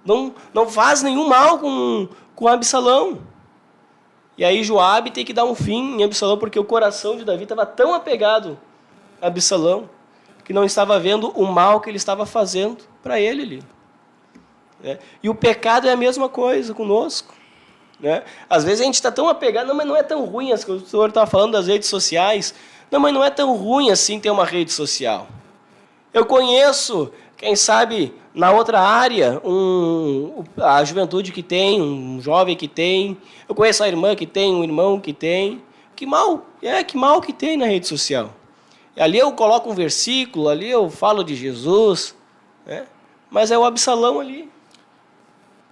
Não faz nenhum mal com Absalão. E aí Joabe tem que dar um fim em Absalão, porque o coração de Davi estava tão apegado a Absalão, que não estava vendo o mal que ele estava fazendo para ele ali. Né? E o pecado é a mesma coisa conosco. Né? Às vezes a gente está tão apegado, não, mas não é tão ruim, as coisas que o senhor estava falando das redes sociais, não, mas não é tão ruim assim ter uma rede social. Eu conheço, quem sabe, na outra área, a juventude que tem, um jovem que tem, eu conheço a irmã que tem, um irmão que tem, que mal que tem na rede social. Ali eu coloco um versículo, ali eu falo de Jesus, né? Mas é o Absalão ali.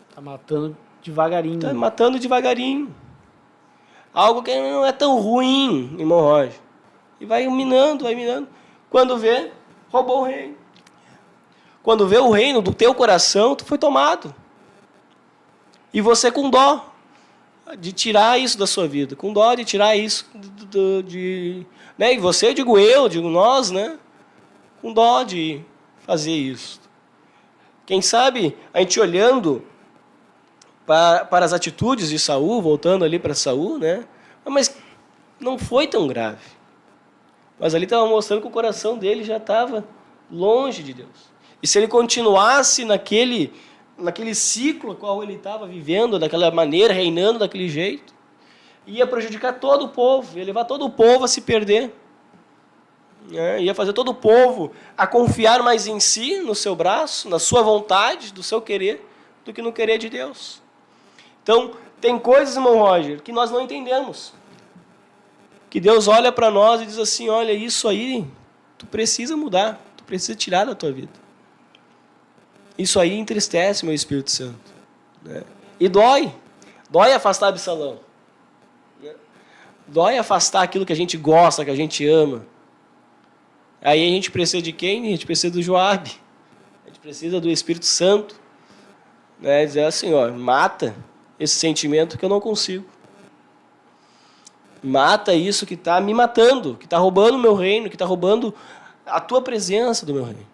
Está matando devagarinho. Está matando devagarinho. Algo que não é tão ruim, irmão Roger. E vai minando, vai minando. Quando vê, roubou o reino. Quando vê o reino do teu coração, tu foi tomado. E você com dó de tirar isso da sua vida. Com dó de tirar isso né? E você, digo nós, né? Com dó de fazer isso. Quem sabe, a gente olhando para as atitudes de Saul, voltando ali para Saul, né? Mas não foi tão grave. Mas ali estava mostrando que o coração dele já estava longe de Deus. E se ele continuasse naquele ciclo qual ele estava vivendo, daquela maneira, reinando daquele jeito, ia prejudicar todo o povo, ia levar todo o povo a se perder. Ia fazer todo o povo a confiar mais em si, no seu braço, na sua vontade, do seu querer, do que no querer de Deus. Então, tem coisas, irmão Roger, que nós não entendemos. Que Deus olha para nós e diz assim, olha, isso aí, tu precisa mudar, tu precisa tirar da tua vida. Isso aí entristece meu Espírito Santo. Né? E dói afastar Absalão. Né? Dói afastar aquilo que a gente gosta, que a gente ama. Aí a gente precisa de quem? A gente precisa do Joabe. A gente precisa do Espírito Santo. Né? Dizer assim, ó, mata esse sentimento que eu não consigo. Mata isso que está me matando, que está roubando o meu reino, que está roubando a tua presença do meu reino.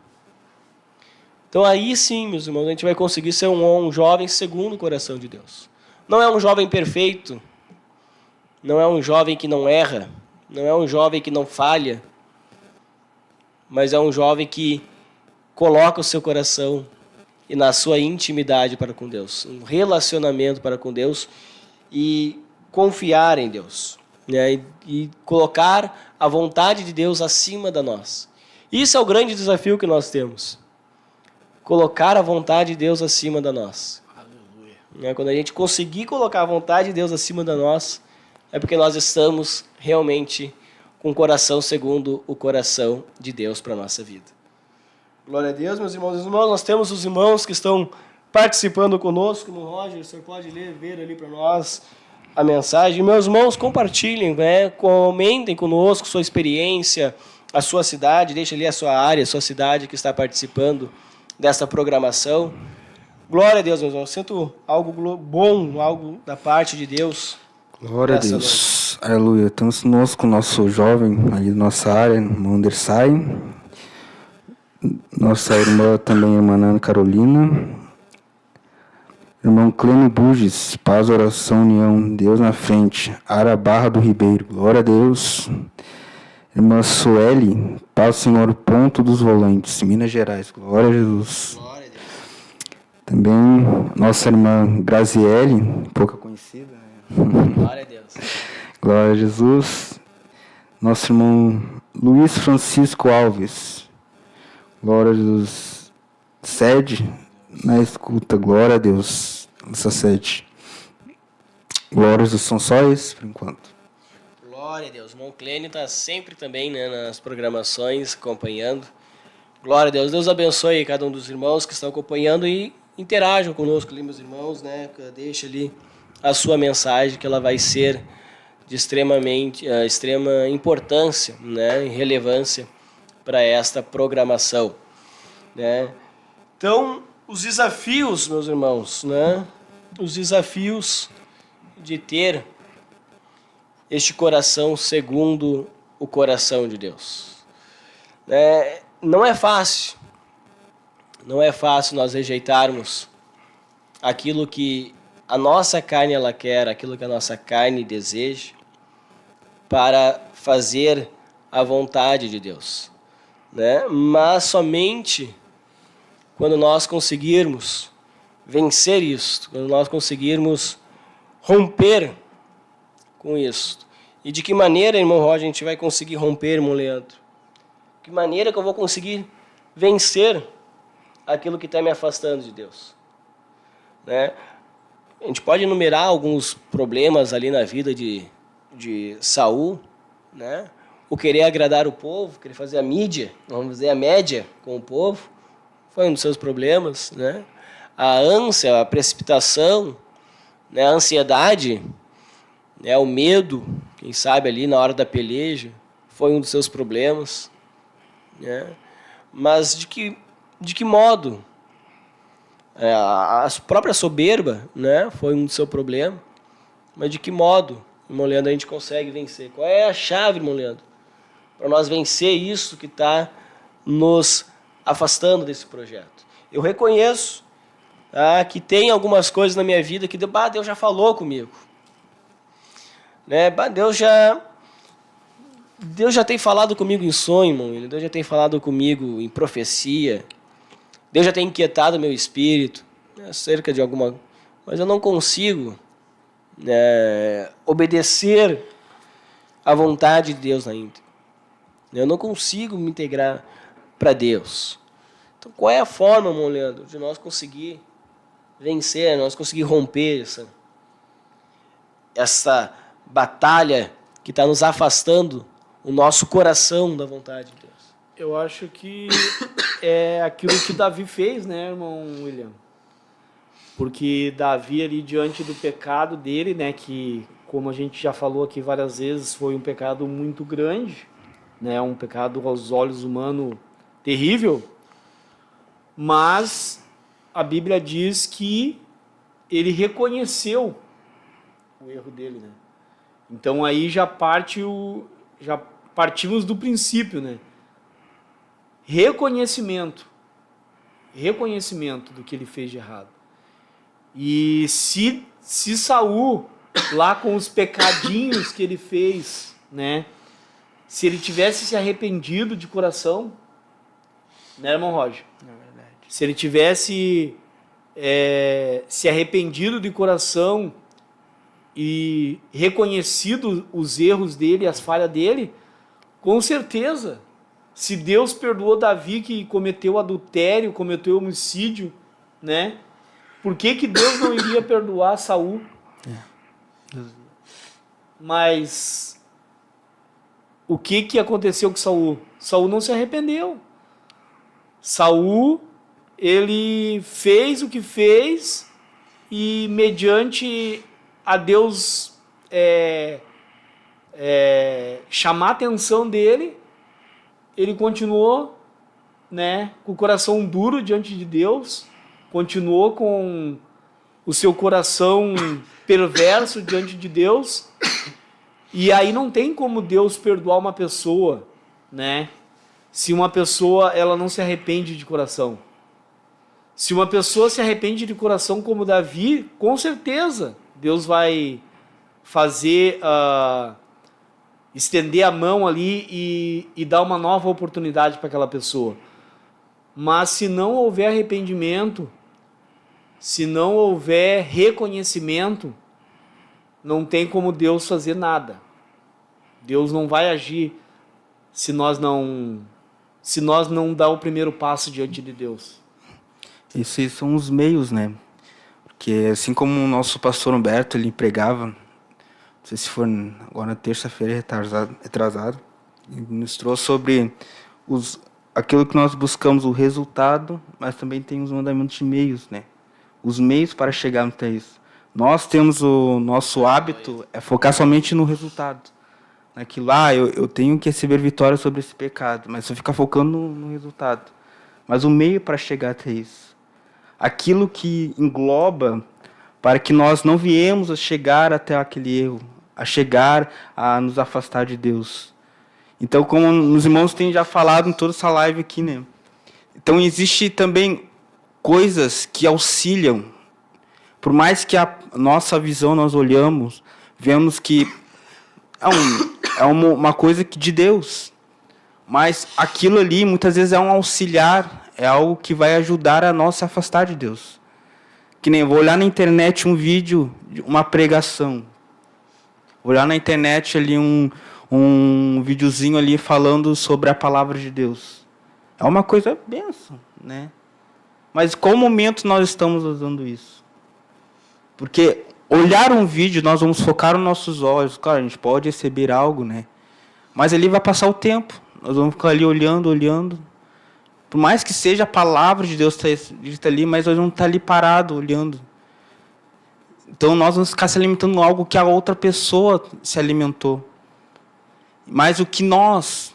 Então aí sim, meus irmãos, a gente vai conseguir ser um jovem segundo o coração de Deus. Não é um jovem perfeito, não é um jovem que não erra, não é um jovem que não falha, mas é um jovem que coloca o seu coração e na sua intimidade para com Deus, um relacionamento para com Deus e confiar em Deus, né? E colocar a vontade de Deus acima da nossa. Isso é o grande desafio que nós temos. Colocar a vontade de Deus acima da nossa. Aleluia. Quando a gente conseguir colocar a vontade de Deus acima da nossa, é porque nós estamos realmente com o coração segundo o coração de Deus para a nossa vida. Glória a Deus, meus irmãos e irmãs. Nós temos os irmãos que estão participando conosco no Roger. O senhor pode ver ali para nós a mensagem. Meus irmãos, compartilhem, né? Comentem conosco sua experiência, a sua cidade, deixa ali a sua área, a sua cidade que está participando dessa programação. Glória a Deus, meus irmãos. Sinto algo bom, algo da parte de Deus. Glória a Deus. Aleluia. Estamos conosco o nosso jovem ali da nossa área, irmão Andersai. Nossa irmã também, irmã Ana Carolina. Irmão Clênio Buges, paz, oração, união, Deus na frente. Ara Barra do Ribeiro, glória a Deus. Irmã Sueli, paz, Senhor, ponto dos volantes, Minas Gerais, glória a Jesus. Glória a Deus. Também nossa irmã Graziele, pouca conhecida, né? Glória a Deus. Glória a Jesus. Nosso irmão Luiz Francisco Alves, glória a Jesus. Sede na escuta, glória a Deus. Nossa sede. Glórias, são só esses por enquanto. Glória a Deus. O irmão Clênio está sempre também, né, nas programações, acompanhando. Glória a Deus. Deus abençoe cada um dos irmãos que estão acompanhando e interajam conosco ali, meus irmãos, né? Deixa ali a sua mensagem, que ela vai ser de extrema importância, né, e relevância para esta programação, né? Então, os desafios, meus irmãos, né? Os desafios de ter este coração segundo o coração de Deus. Não é fácil. Não é fácil nós rejeitarmos aquilo que a nossa carne ela quer, aquilo que a nossa carne deseja, para fazer a vontade de Deus, né? Mas somente quando nós conseguirmos vencer isso, quando nós conseguirmos romper com isso. E de que maneira, irmão Roger, a gente vai conseguir romper, irmão Leandro? Que maneira que eu vou conseguir vencer aquilo que está me afastando de Deus, né? A gente pode enumerar alguns problemas ali na vida de Saul, né? O querer agradar o povo, querer fazer a mídia, vamos dizer, a média com o povo, foi um dos seus problemas, né? A ânsia, a precipitação, né? A ansiedade, né? O medo, quem sabe ali na hora da peleja, foi um dos seus problemas, né? Mas de que modo? A própria soberba, né, foi um seu problema, mas de que modo, irmão Leandro, a gente consegue vencer? Qual é a chave, irmão Leandro, para nós vencer isso que está nos afastando desse projeto? Eu reconheço, tá, que tem algumas coisas na minha vida que Deus já falou comigo, né? Deus já tem falado comigo em sonho, irmão. Deus já tem falado comigo em profecia. Deus já tem inquietado meu espírito, né, acerca de alguma... Mas eu não consigo, né, obedecer à vontade de Deus ainda. Eu não consigo me integrar para Deus. Então, qual é a forma, irmão Leandro, de nós conseguir vencer, nós conseguir romper essa batalha que está nos afastando o nosso coração da vontade de Deus? Eu acho que é aquilo que Davi fez, né, irmão William? Porque Davi ali diante do pecado dele, né, que como a gente já falou aqui várias vezes, foi um pecado muito grande, né, um pecado aos olhos humanos terrível, mas a Bíblia diz que ele reconheceu o erro dele, né? Então aí já partimos do princípio, né? Reconhecimento do que ele fez de errado. E se Saul, lá com os pecadinhos que ele fez, né, se ele tivesse se arrependido de coração, Né, irmão Roger? É verdade. Se ele tivesse se arrependido de coração e reconhecido os erros dele, as falhas dele, com certeza, se Deus perdoou Davi que cometeu adultério, cometeu homicídio, né? Por que Deus não iria perdoar Saul? Mas o que aconteceu com Saul? Saul não se arrependeu. Saul, ele fez o que fez e mediante a Deus chamar a atenção dele, ele continuou, né, com o coração duro diante de Deus, continuou com o seu coração perverso diante de Deus, e aí não tem como Deus perdoar uma pessoa, né, se uma pessoa ela não se arrepende de coração. Se uma pessoa se arrepende de coração como Davi, com certeza Deus vai fazer, estender a mão ali e dar uma nova oportunidade para aquela pessoa. Mas se não houver arrependimento, se não houver reconhecimento, não tem como Deus fazer nada. Deus não vai agir se nós não dar o primeiro passo diante de Deus. Esses são os meios, né? Porque assim como o nosso pastor Humberto, ele pregava, não sei se for agora na terça-feira retrasado, ele ministrou sobre aquilo que nós buscamos, o resultado, mas também tem os mandamentos de meios, né? Os meios para chegarmos até isso. Nós temos o nosso hábito é focar somente no resultado. Naquilo, eu tenho que receber vitória sobre esse pecado, mas só ficar focando no resultado. Mas o meio para chegar até isso. Aquilo que engloba para que nós não viemos a chegar até aquele erro, a chegar a nos afastar de Deus. Então, como os irmãos têm já falado em toda essa live aqui, né? Então, existe também coisas que auxiliam. Por mais que a nossa visão nós olhamos, vemos que é uma coisa de Deus. Mas aquilo ali, muitas vezes, é um auxiliar, é algo que vai ajudar a nós se afastar de Deus. Que nem eu vou olhar na internet um vídeo, uma pregação. Vou olhar na internet ali um videozinho ali falando sobre a palavra de Deus. É uma coisa benção, né? Mas qual momento nós estamos usando isso? Porque olhar um vídeo, nós vamos focar nos nossos olhos. Claro, a gente pode receber algo, né? Mas ali vai passar o tempo. Nós vamos ficar ali olhando. Por mais que seja a palavra de Deus dita ali, mas nós vamos estar ali parado, olhando. Então nós vamos ficar se alimentando de algo que a outra pessoa se alimentou. Mas o que nós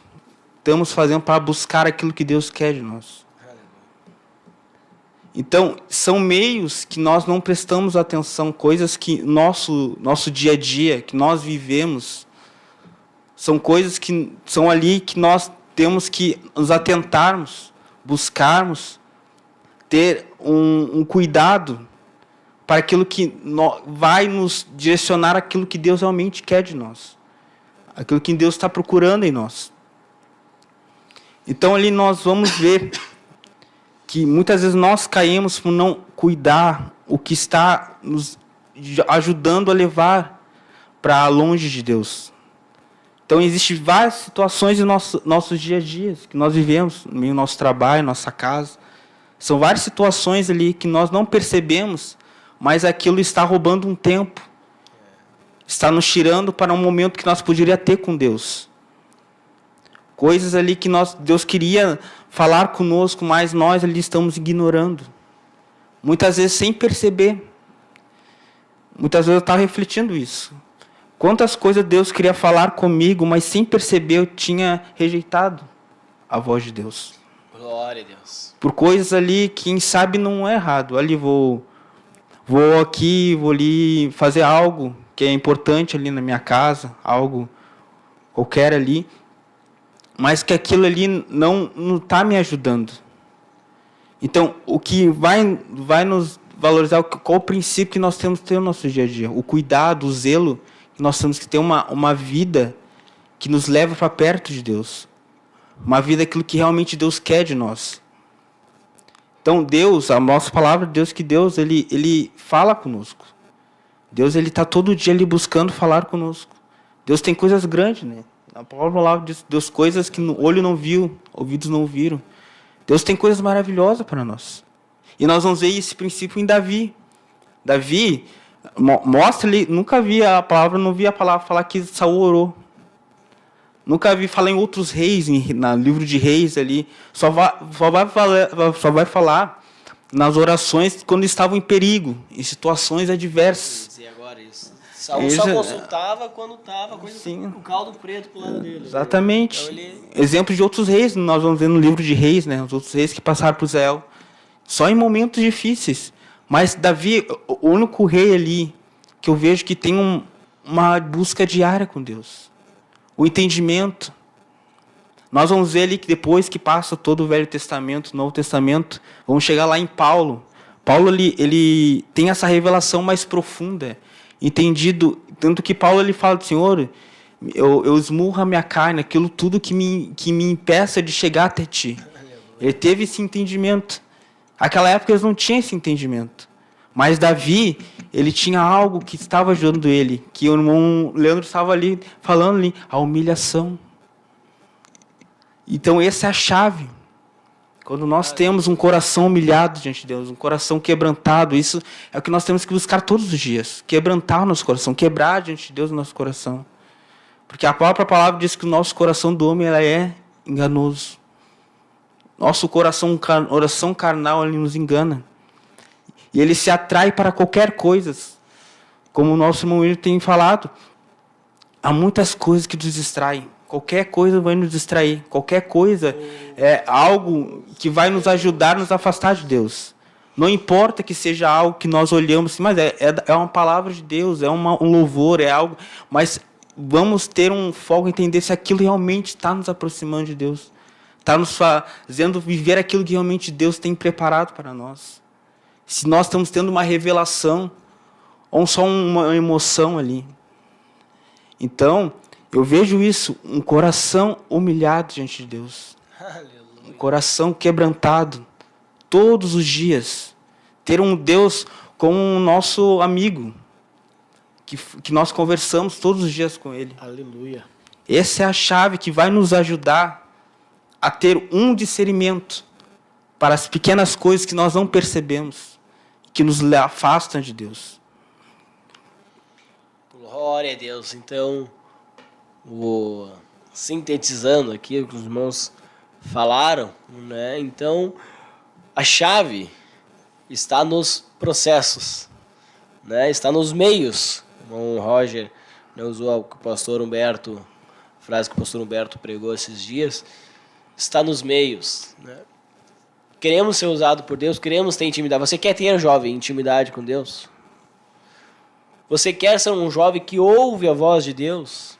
estamos fazendo para buscar aquilo que Deus quer de nós. Então, são meios que nós não prestamos atenção, coisas que nosso dia a dia, que nós vivemos, são coisas que são ali que nós temos que nos atentarmos, buscarmos, ter um cuidado para aquilo que vai nos direcionar aquilo que Deus realmente quer de nós, aquilo que Deus está procurando em nós. Então, ali nós vamos ver que muitas vezes nós caímos por não cuidar o que está nos ajudando a levar para longe de Deus. Então, existem várias situações em nossos dias a dias que nós vivemos, no meio do nosso trabalho, nossa casa. São várias situações ali que nós não percebemos, mas aquilo está roubando um tempo. Está nos tirando para um momento que nós poderíamos ter com Deus. Coisas ali que Deus queria falar conosco, mas nós ali estamos ignorando. Muitas vezes sem perceber. Muitas vezes eu estava refletindo isso. Quantas coisas Deus queria falar comigo, mas sem perceber eu tinha rejeitado a voz de Deus. Glória a Deus. Por coisas ali que, quem sabe, não é errado. Ali vou ali fazer algo que é importante ali na minha casa, algo qualquer ali, mas que aquilo ali não está me ajudando. Então, o que vai nos valorizar, qual o princípio que nós temos que ter no nosso dia a dia? O cuidado, o zelo, que nós temos que ter uma vida que nos leva para perto de Deus. Uma vida aquilo que realmente Deus quer de nós. Então Deus, a nossa palavra de Deus, que Deus ele fala conosco. Deus ele está todo dia ali buscando falar conosco. Deus tem coisas grandes, né? A palavra diz Deus coisas que o olho não viu, ouvidos não ouviram. Deus tem coisas maravilhosas para nós. E nós vamos ver esse princípio em Davi. Davi mostra ali, nunca vi a palavra, não vi a palavra falar que Saul orou. Nunca vi falar em outros reis, no livro de reis ali. Só vai falar nas orações quando estavam em perigo, em situações adversas. E agora isso. Saul só consultava quando estava com o caldo preto pro lado dele. Exatamente. Então ele... Exemplo de outros reis, nós vamos ver no livro de reis, né? Os outros reis que passaram por Israel. Só em momentos difíceis. Mas Davi, o único rei ali que eu vejo que tem uma busca diária com Deus. O entendimento. Nós vamos ver ali que depois que passa todo o Velho Testamento, o Novo Testamento, vamos chegar lá em Paulo. Paulo ele tem essa revelação mais profunda, entendido, tanto que Paulo ele fala, Senhor, eu esmurro a minha carne, aquilo tudo que me impeça de chegar até ti. Ele teve esse entendimento. Naquela época eles não tinham esse entendimento. Mas Davi, ele tinha algo que estava ajudando ele, que o irmão Leandro estava ali falando ali, a humilhação. Então essa é a chave. Quando nós temos um coração humilhado diante de Deus, um coração quebrantado, isso é o que nós temos que buscar todos os dias. Quebrantar o nosso coração, quebrar diante de Deus o nosso coração. Porque a própria palavra diz que o nosso coração do homem ela é enganoso. Nosso coração carnal ele nos engana. E ele se atrai para qualquer coisa. Como o nosso irmão William tem falado, há muitas coisas que nos distraem. Qualquer coisa vai nos distrair. Qualquer coisa é algo que vai nos ajudar a nos afastar de Deus. Não importa que seja algo que nós olhamos, mas é uma palavra de Deus, é um louvor, é algo. Mas vamos ter um foco em entender se aquilo realmente está nos aproximando de Deus. Está nos fazendo viver aquilo que realmente Deus tem preparado para nós. Se nós estamos tendo uma revelação ou só uma emoção ali. Então, eu vejo isso, um coração humilhado diante de Deus. Aleluia. Um coração quebrantado, todos os dias. Ter um Deus como um nosso amigo, que nós conversamos todos os dias com Ele. Aleluia. Essa é a chave que vai nos ajudar a ter um discernimento para as pequenas coisas que nós não percebemos, que nos afastam de Deus. Glória a Deus. Então, sintetizando aqui o que os irmãos falaram, né? Então, a chave está nos processos, né? Está nos meios. O irmão Roger, né, usou o pastor Humberto, a frase que o pastor Humberto pregou esses dias, está nos meios, né? Queremos ser usados por Deus, queremos ter intimidade. Você quer ter, jovem, intimidade com Deus? Você quer ser um jovem que ouve a voz de Deus?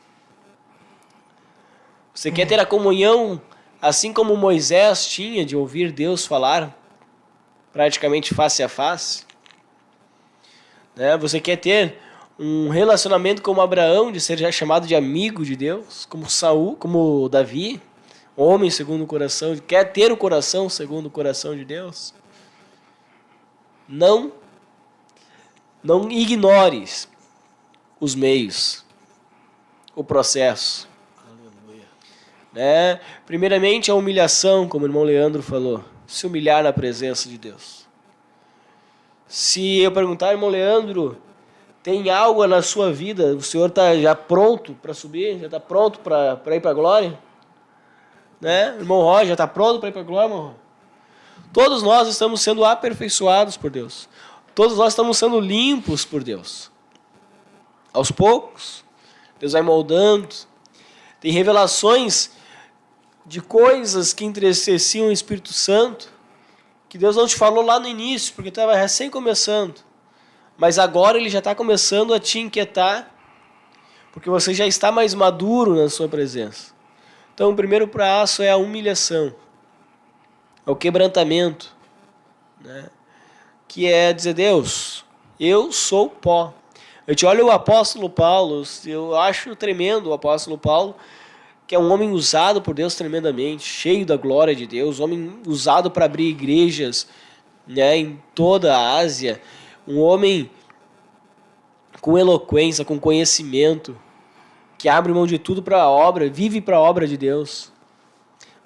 Você quer ter a comunhão, assim como Moisés tinha, de ouvir Deus falar, praticamente face a face? Né? Você quer ter um relacionamento como Abraão, de ser já chamado de amigo de Deus, como Saul, como Davi, homem segundo o coração, quer ter o coração segundo o coração de Deus? Não ignores os meios, o processo. Aleluia. Né? Primeiramente, a humilhação, como o irmão Leandro falou, se humilhar na presença de Deus. Se eu perguntar, irmão Leandro, tem algo na sua vida, o senhor está já pronto para subir, já está pronto para ir para a glória? Né? Irmão Roger, já está pronto para ir para a glória, irmão? Todos nós estamos sendo aperfeiçoados por Deus. Todos nós estamos sendo limpos por Deus. Aos poucos, Deus vai moldando. Tem revelações de coisas que entristeciam o Espírito Santo, que Deus não te falou lá no início, porque estava recém começando. Mas agora Ele já está começando a te inquietar, porque você já está mais maduro na sua presença. Então, o primeiro passo é a humilhação, é o quebrantamento, né? Que é dizer, Deus, eu sou pó. A gente olha o apóstolo Paulo, eu acho tremendo o apóstolo Paulo, que é um homem usado por Deus tremendamente, cheio da glória de Deus, homem usado para abrir igrejas né, em toda a Ásia, um homem com eloquência, com conhecimento, que abre mão de tudo para a obra, vive para a obra de Deus.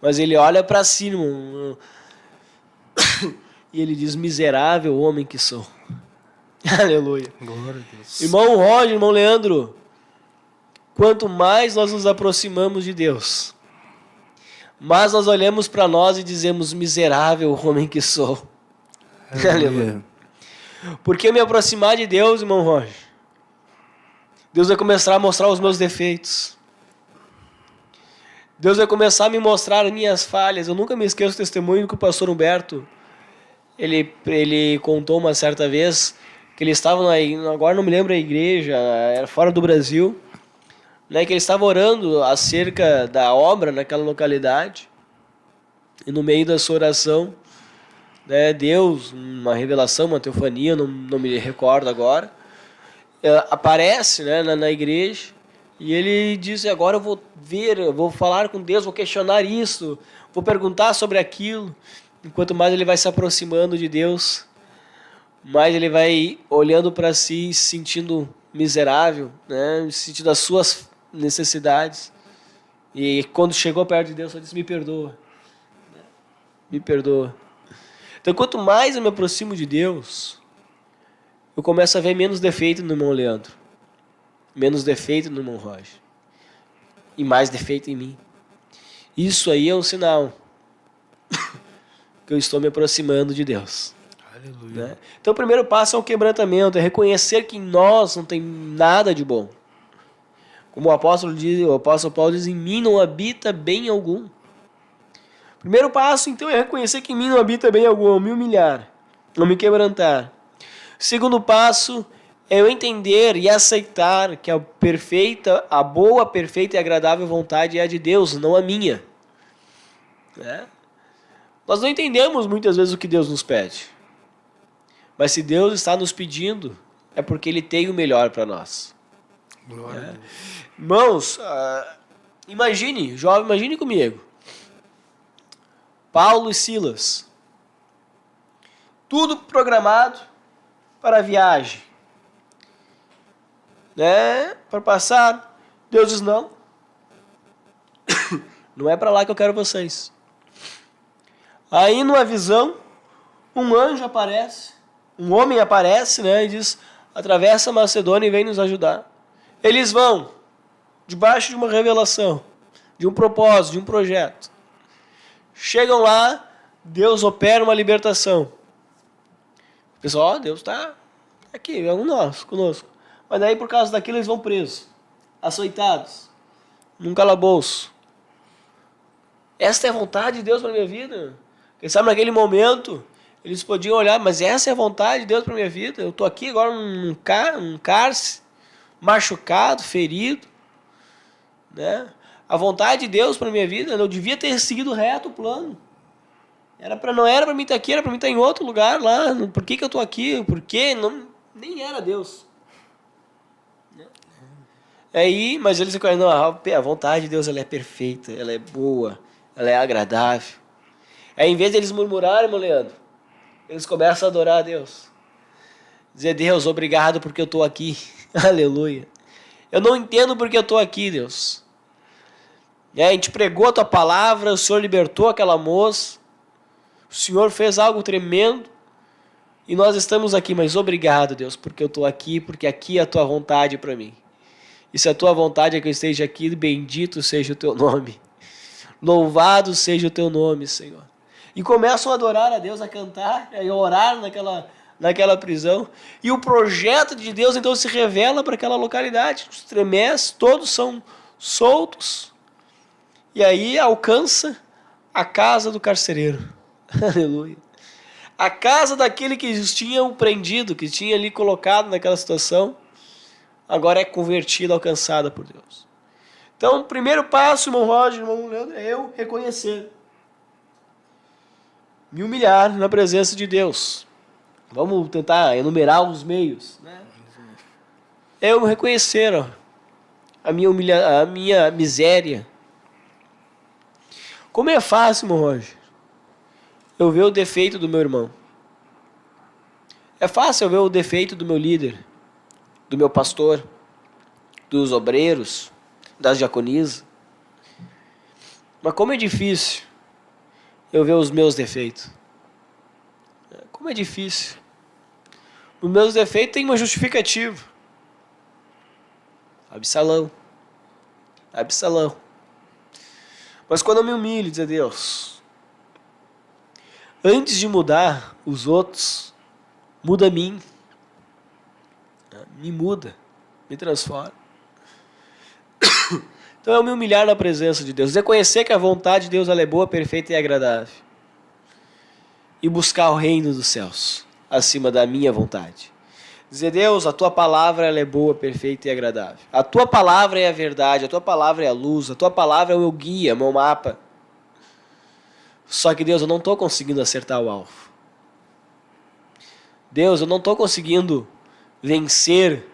Mas ele olha para si, irmão, e ele diz: miserável homem que sou. Aleluia. Glória a Deus. Irmão Roger, irmão Leandro, quanto mais nós nos aproximamos de Deus, mais nós olhamos para nós e dizemos: miserável homem que sou. Aleluia. Porque me aproximar de Deus, irmão Roger, Deus vai começar a mostrar os meus defeitos. Deus vai começar a me mostrar as minhas falhas. Eu nunca me esqueço do testemunho que o pastor Humberto, ele contou uma certa vez que ele estava, agora não me lembro a igreja, era fora do Brasil, né, que ele estava orando acerca da obra naquela localidade. E no meio da sua oração, né, Deus, uma revelação, uma teofania, não me recordo agora, aparece, né, na igreja, e ele diz: agora eu vou falar com Deus, vou questionar isso, vou perguntar sobre aquilo. Enquanto mais ele vai se aproximando de Deus, mais ele vai olhando para si, se sentindo miserável, né, sentindo as suas necessidades. E quando chegou perto de Deus, só disse: me perdoa. Me perdoa. Então, quanto mais eu me aproximo de Deus, eu começo a ver menos defeito no irmão Leandro, menos defeito no irmão Roger, e mais defeito em mim. Isso aí é um sinal que eu estou me aproximando de Deus. Aleluia. Né? Então, o primeiro passo é o quebrantamento, é reconhecer que em nós não tem nada de bom. Como o apóstolo Paulo diz: em mim não habita bem algum. Primeiro passo, então, é reconhecer que em mim não habita bem algum, me humilhar, não me quebrantar. Segundo passo é eu entender e aceitar que a boa, perfeita e agradável vontade é a de Deus, não a minha. Né? Nós não entendemos muitas vezes o que Deus nos pede. Mas se Deus está nos pedindo, é porque Ele tem o melhor para nós. Glória a Deus. Irmãos, imagine comigo. Paulo e Silas. Tudo programado para a viagem. Né? Para passar. Deus diz: não. Não é para lá que eu quero vocês. Aí, numa visão, um anjo aparece. Um homem aparece, né? E diz: atravessa a Macedônia e vem nos ajudar. Eles vão, debaixo de uma revelação, de um propósito, de um projeto. Chegam lá, Deus opera uma libertação. O pessoal: Deus está aqui, é conosco. Mas daí, por causa daquilo, eles vão presos, açoitados, num calabouço. Esta é a vontade de Deus para a minha vida? Quem sabe naquele momento eles podiam olhar: mas essa é a vontade de Deus para a minha vida? Eu estou aqui agora num cárcere, machucado, ferido, né? A vontade de Deus para a minha vida, eu devia ter seguido reto o plano. Não era para mim estar aqui, era para mim estar em outro lugar lá. Por que eu estou aqui? Por quê? Nem era Deus. Aí, mas eles ficam: não, a vontade de Deus, ela é perfeita, ela é boa, ela é agradável. Aí, em vez de eles murmurarem, irmão Leandro, eles começam a adorar a Deus. Dizer: Deus, obrigado porque eu estou aqui. Aleluia. Eu não entendo porque eu estou aqui, Deus. A gente pregou a tua palavra, o Senhor libertou aquela moça, o Senhor fez algo tremendo, e nós estamos aqui, mas obrigado, Deus, porque eu estou aqui, porque aqui é a tua vontade para mim. E se a tua vontade é que eu esteja aqui, bendito seja o teu nome. Louvado seja o teu nome, Senhor. E começam a adorar a Deus, a cantar, a orar naquela prisão. E o projeto de Deus então se revela para aquela localidade. Os tremés, todos são soltos. E aí alcança a casa do carcereiro. Aleluia. A casa daquele que os tinham prendido, que tinha ali colocado naquela situação, agora é convertida, alcançada por Deus. Então, o primeiro passo, irmão Roger, irmão Leandro, é eu reconhecer. Me humilhar na presença de Deus. Vamos tentar enumerar os meios. Né? É eu reconhecer a minha miséria. Como é fácil, irmão Roger, eu ver o defeito do meu irmão. É fácil eu ver o defeito do meu líder, do meu pastor, dos obreiros, das diaconisas. Mas como é difícil eu ver os meus defeitos. Como é difícil. Os meus defeitos têm uma justificativa. Absalão. Mas quando eu me humilho e dizer, Deus, antes de mudar os outros, muda a mim. Me muda, me transforma. Então é eu me humilhar na presença de Deus, reconhecer que a vontade de Deus ela é boa, perfeita e agradável. E buscar o reino dos céus acima da minha vontade. Dizer, Deus, a tua palavra ela é boa, perfeita e agradável. A tua palavra é a verdade, a tua palavra é a luz, a tua palavra é o meu guia, meu mapa. Só que, Deus, eu não estou conseguindo acertar o alvo. Deus, eu não estou conseguindo vencer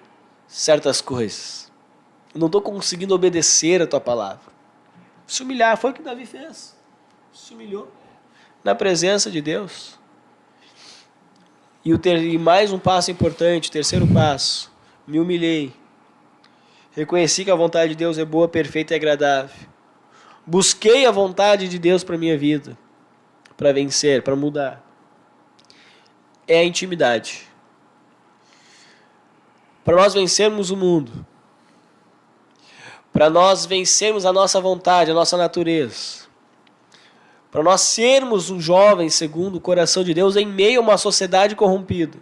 certas coisas. Eu não estou conseguindo obedecer a tua palavra. Se humilhar, foi o que Davi fez. Se humilhou na presença de Deus. E mais um passo importante, o terceiro passo. Me humilhei. Reconheci que a vontade de Deus é boa, perfeita e agradável. Busquei a vontade de Deus para a minha vida. Para vencer, para mudar. É a intimidade. Para nós vencermos o mundo. Para nós vencermos a nossa vontade, a nossa natureza. Para nós sermos um jovem segundo o coração de Deus em meio a uma sociedade corrompida.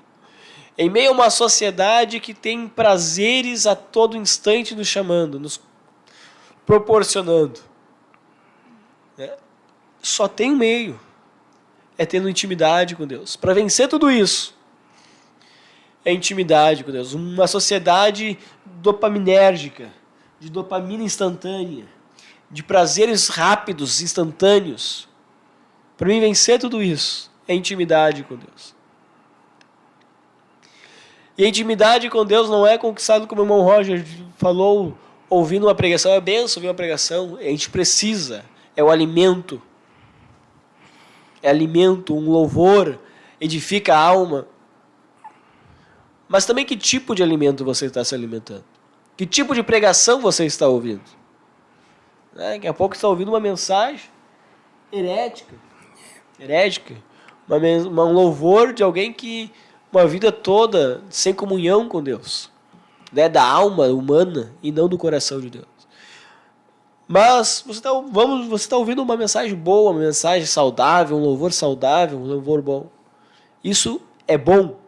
Em meio a uma sociedade que tem prazeres a todo instante nos chamando, nos proporcionando. Só tem um meio. É tendo intimidade com Deus. Para vencer tudo isso, é intimidade com Deus. Uma sociedade dopaminérgica, de dopamina instantânea, de prazeres rápidos, instantâneos. Para mim vencer tudo isso, é intimidade com Deus. E a intimidade com Deus não é conquistado, como o irmão Roger falou, ouvindo uma pregação. É benção ouvir uma pregação, a gente precisa, é o alimento. É alimento, um louvor, edifica a alma. Mas também que tipo de alimento você está se alimentando? Que tipo de pregação você está ouvindo? Daqui a pouco você está ouvindo uma mensagem herética. Um louvor de alguém que uma vida toda sem comunhão com Deus. Da alma humana e não do coração de Deus. Mas você está ouvindo uma mensagem boa, uma mensagem saudável, um louvor bom. Isso é bom.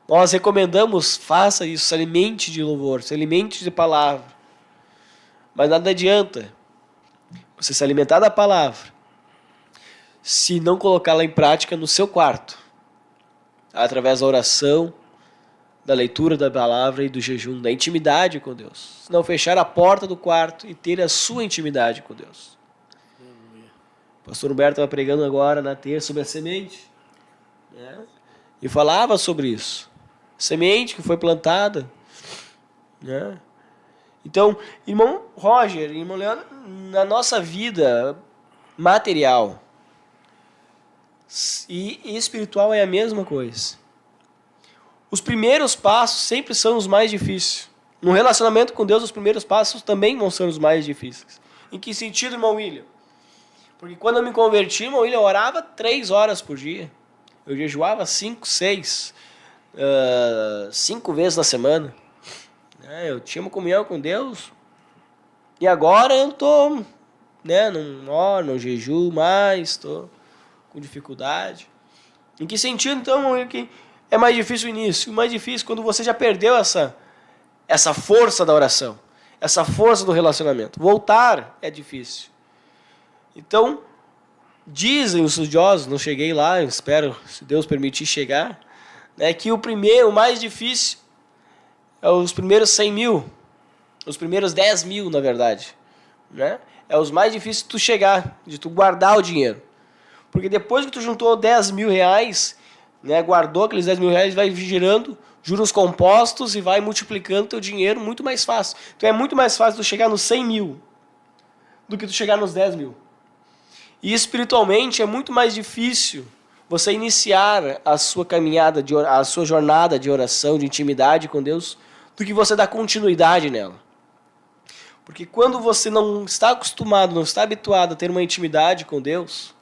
Nós recomendamos, faça isso, se alimente de louvor, se alimente de palavra. Mas nada adianta você se alimentar da palavra se não colocá-la em prática no seu quarto, através da oração, da leitura da palavra e do jejum, da intimidade com Deus. Se não fechar a porta do quarto e ter a sua intimidade com Deus. O pastor Humberto estava pregando agora na terça sobre a semente, né? E falava sobre isso. Semente que foi plantada, né? Então, irmão Roger, irmão Leandro, na nossa vida material e espiritual é a mesma coisa. Os primeiros passos sempre são os mais difíceis. No relacionamento com Deus, os primeiros passos também vão ser os mais difíceis. Em que sentido, irmão William? Porque quando eu me converti, irmão William, eu orava 3 horas por dia. Eu jejuava 5, 6, 5 vezes na semana. Eu tinha uma comunhão com Deus. E agora eu estou, não oro, não jejuo mais, estou com dificuldade. Em que sentido, então, que é mais difícil o início? O mais difícil quando você já perdeu essa força da oração, essa força do relacionamento. Voltar é difícil. Então, dizem os estudiosos, não cheguei lá, eu espero, se Deus permitir chegar, que o mais difícil é os primeiros 100 mil, os primeiros 10 mil, na verdade. É os mais difíceis de tu chegar, de tu guardar o dinheiro. Porque depois que tu juntou 10 mil reais, guardou aqueles 10 mil reais, vai girando juros compostos e vai multiplicando teu dinheiro muito mais fácil. Então é muito mais fácil tu chegar nos 100 mil do que tu chegar nos 10 mil. E espiritualmente é muito mais difícil você iniciar a sua caminhada, a sua jornada de oração, de intimidade com Deus, do que você dar continuidade nela. Porque quando você não está acostumado, não está habituado a ter uma intimidade com Deus,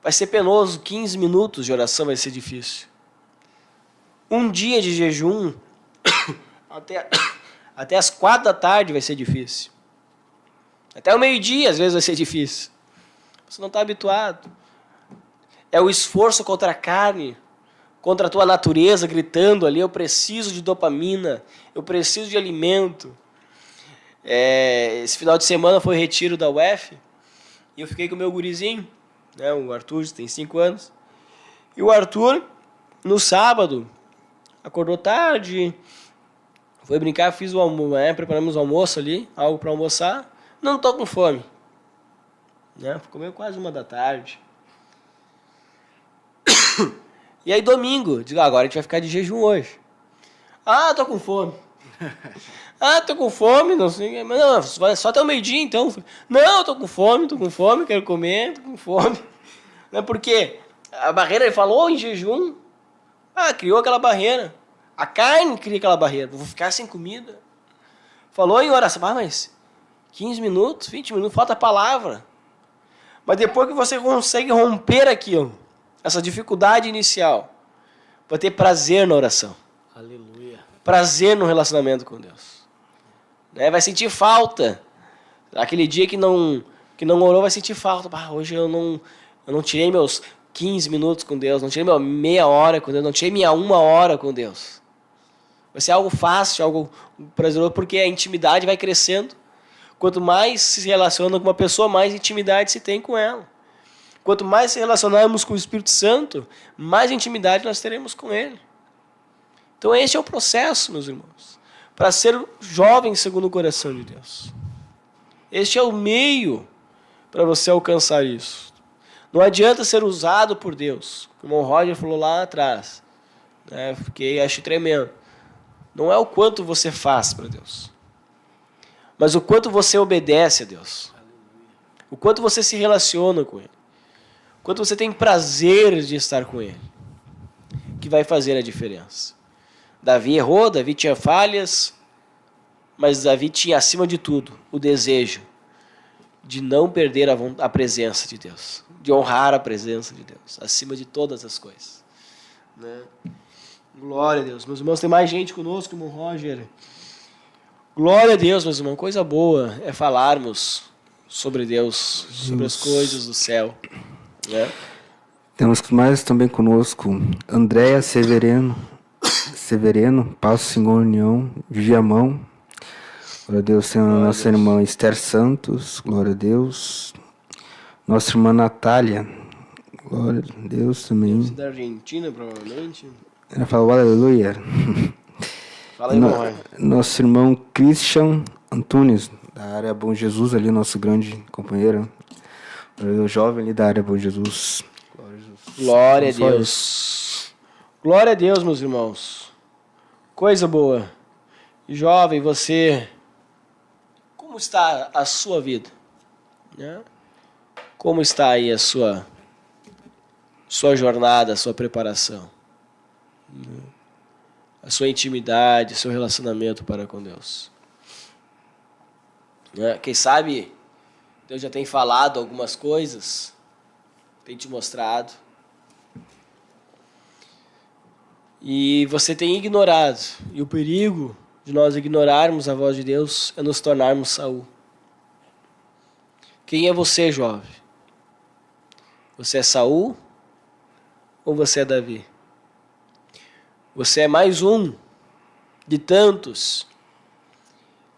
vai ser penoso, 15 minutos de oração vai ser difícil. Um dia de jejum, até as 4 da tarde vai ser difícil. Até o meio-dia, às vezes, vai ser difícil. Você não está habituado. É o esforço contra a carne, contra a tua natureza, gritando ali, eu preciso de dopamina, eu preciso de alimento. Esse final de semana foi retiro da UF, e eu fiquei com o meu gurizinho, né, o Arthur, tem 5 anos. E o Arthur, no sábado, acordou tarde, foi brincar, preparamos o almoço ali, algo para almoçar. Não estou com fome. Né? Comeu quase 1 da tarde. E aí domingo, digo, agora a gente vai ficar de jejum hoje. Ah, tô com fome. Ah, tô com fome, não sei. Mas não, só até o meio-dia então. Não, tô com fome, quero comer, tô com fome. Não é porque a barreira, ele falou em jejum. Ah, criou aquela barreira. A carne cria aquela barreira. Vou ficar sem comida. Falou em oração. Ah, mas 15 minutos, 20 minutos, falta a palavra. Mas depois que você consegue romper aquilo, essa dificuldade inicial, vai ter prazer na oração. Aleluia. Prazer no relacionamento com Deus. Né? Vai sentir falta. Aquele dia que não orou, vai sentir falta. Ah, hoje eu não tirei meus 15 minutos com Deus, não tirei minha meia hora com Deus, não tirei minha 1 hora com Deus. Vai ser algo fácil, algo prazeroso, porque a intimidade vai crescendo. Quanto mais se relaciona com uma pessoa, mais intimidade se tem com ela. Quanto mais se relacionarmos com o Espírito Santo, mais intimidade nós teremos com Ele. Então este é o processo, meus irmãos, para ser jovem segundo o coração de Deus. Este é o meio para você alcançar isso. Não adianta ser usado por Deus, como o Roger falou lá atrás. Né? Achei tremendo. Não é o quanto você faz para Deus, mas o quanto você obedece a Deus. O quanto você se relaciona com Ele. O quanto você tem prazer de estar com Ele. Que vai fazer a diferença. Davi errou, Davi tinha falhas, mas Davi tinha, acima de tudo, o desejo de não perder a presença de Deus. De honrar a presença de Deus, acima de todas as coisas. Né? Glória a Deus. Meus irmãos, tem mais gente conosco, irmão Roger. Glória a Deus, meus irmãos. Coisa boa é falarmos sobre Deus, sobre as coisas do céu. Né? Temos mais também conosco Andréa Severeno, Paz, Senhor, União, Viamão. Glória a Deus. Tem a nossa irmã Esther Santos, glória a Deus. Nossa irmã Natália, glória a Deus também. Da Argentina, provavelmente. Ela fala aleluia. Fala aí, irmão. Nosso irmão Christian Antunes, da área Bom Jesus, ali, nosso grande companheiro. O jovem ali da área Bom Jesus. Glória a Deus. Glória a Deus, meus irmãos. Coisa boa. Jovem, você, como está a sua vida? Né? Como está aí a sua jornada, a sua preparação? A sua intimidade, seu relacionamento para com Deus. Quem sabe Deus já tem falado algumas coisas, tem te mostrado, e você tem ignorado. E o perigo de nós ignorarmos a voz de Deus é nos tornarmos Saul. Quem é você, jovem? Você é Saul ou você é Davi? Você é mais um de tantos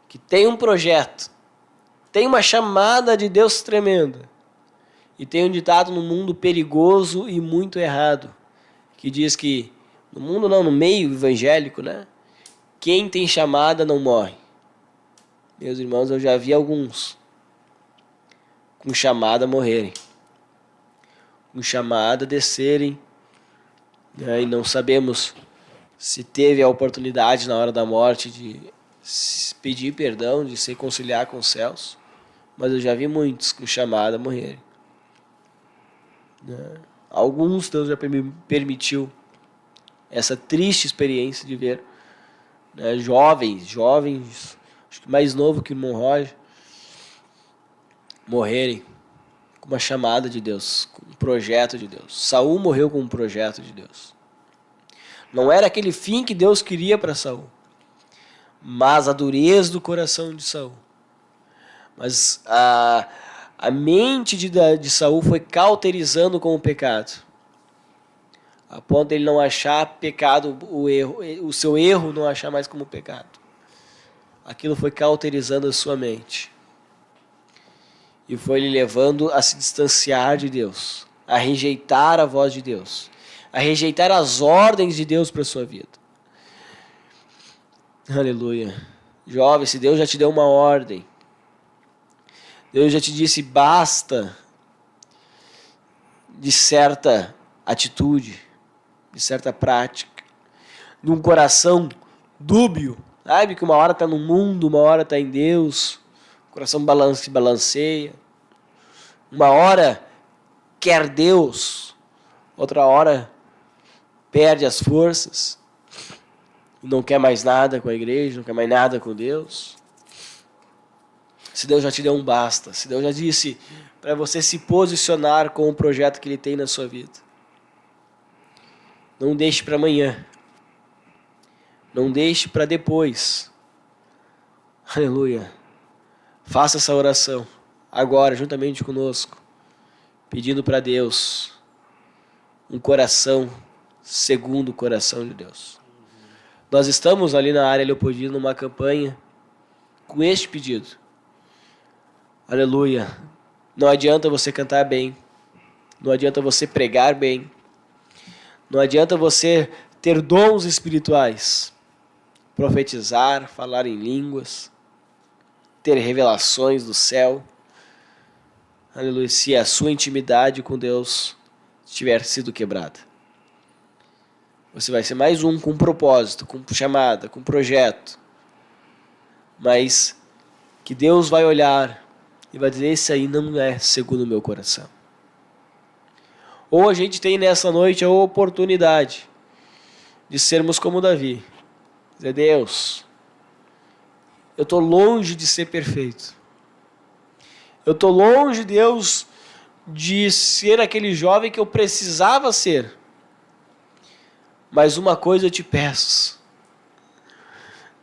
que tem um projeto, tem uma chamada de Deus tremenda e tem um ditado no mundo perigoso e muito errado que diz que, no mundo não, no meio evangélico, né? Quem tem chamada não morre. Meus irmãos, eu já vi alguns com chamada morrerem, com chamada descerem, né? E não sabemos se teve a oportunidade na hora da morte de pedir perdão, de se reconciliar com os céus, mas eu já vi muitos com chamada morrerem. Alguns Deus já permitiu essa triste experiência de ver, né, jovens, acho que mais novo que o irmão Roger, morrerem com uma chamada de Deus, com um projeto de Deus. Saul morreu com um projeto de Deus. Não era aquele fim que Deus queria para Saul, mas a dureza do coração de Saul. Mas a mente de Saul foi cauterizando com o pecado, a ponto de ele não achar pecado, o seu erro não achar mais como pecado. Aquilo foi cauterizando a sua mente e foi lhe levando a se distanciar de Deus, a rejeitar a voz de Deus, a rejeitar as ordens de Deus para a sua vida. Aleluia. Jovem, se Deus já te deu uma ordem, Deus já te disse basta de certa atitude, de certa prática, de um coração dúbio, sabe? Que uma hora está no mundo, uma hora está em Deus, o coração se balanceia. Uma hora quer Deus, outra hora perde as forças, não quer mais nada com a igreja, não quer mais nada com Deus. Se Deus já te deu um basta, se Deus já disse para você se posicionar com o projeto que Ele tem na sua vida, não deixe para amanhã, não deixe para depois. Aleluia. Faça essa oração agora, juntamente conosco, pedindo para Deus um coração segundo o coração de Deus. Nós estamos ali na área Leopoldina numa campanha com este pedido. Aleluia. Não adianta você cantar bem, não adianta você pregar bem, não adianta você ter dons espirituais, profetizar, falar em línguas, ter revelações do céu. Aleluia. Se a sua intimidade com Deus tiver sido quebrada, você vai ser mais um com propósito, com chamada, com projeto, mas que Deus vai olhar e vai dizer: esse aí não é segundo o meu coração. Ou a gente tem nessa noite a oportunidade de sermos como Davi, dizer: Deus, eu estou longe de ser perfeito, eu estou longe, Deus, de ser aquele jovem que eu precisava ser, mas uma coisa eu te peço: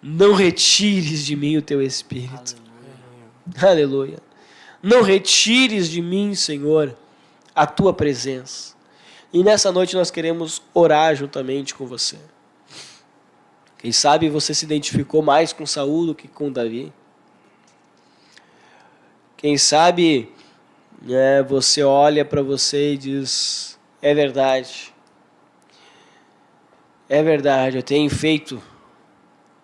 não retires de mim o teu Espírito. Aleluia. Não retires de mim, Senhor, a tua presença. E nessa noite nós queremos orar juntamente com você. Quem sabe você se identificou mais com Saul do que com Davi. Quem sabe você olha para você e diz: é verdade, eu tenho feito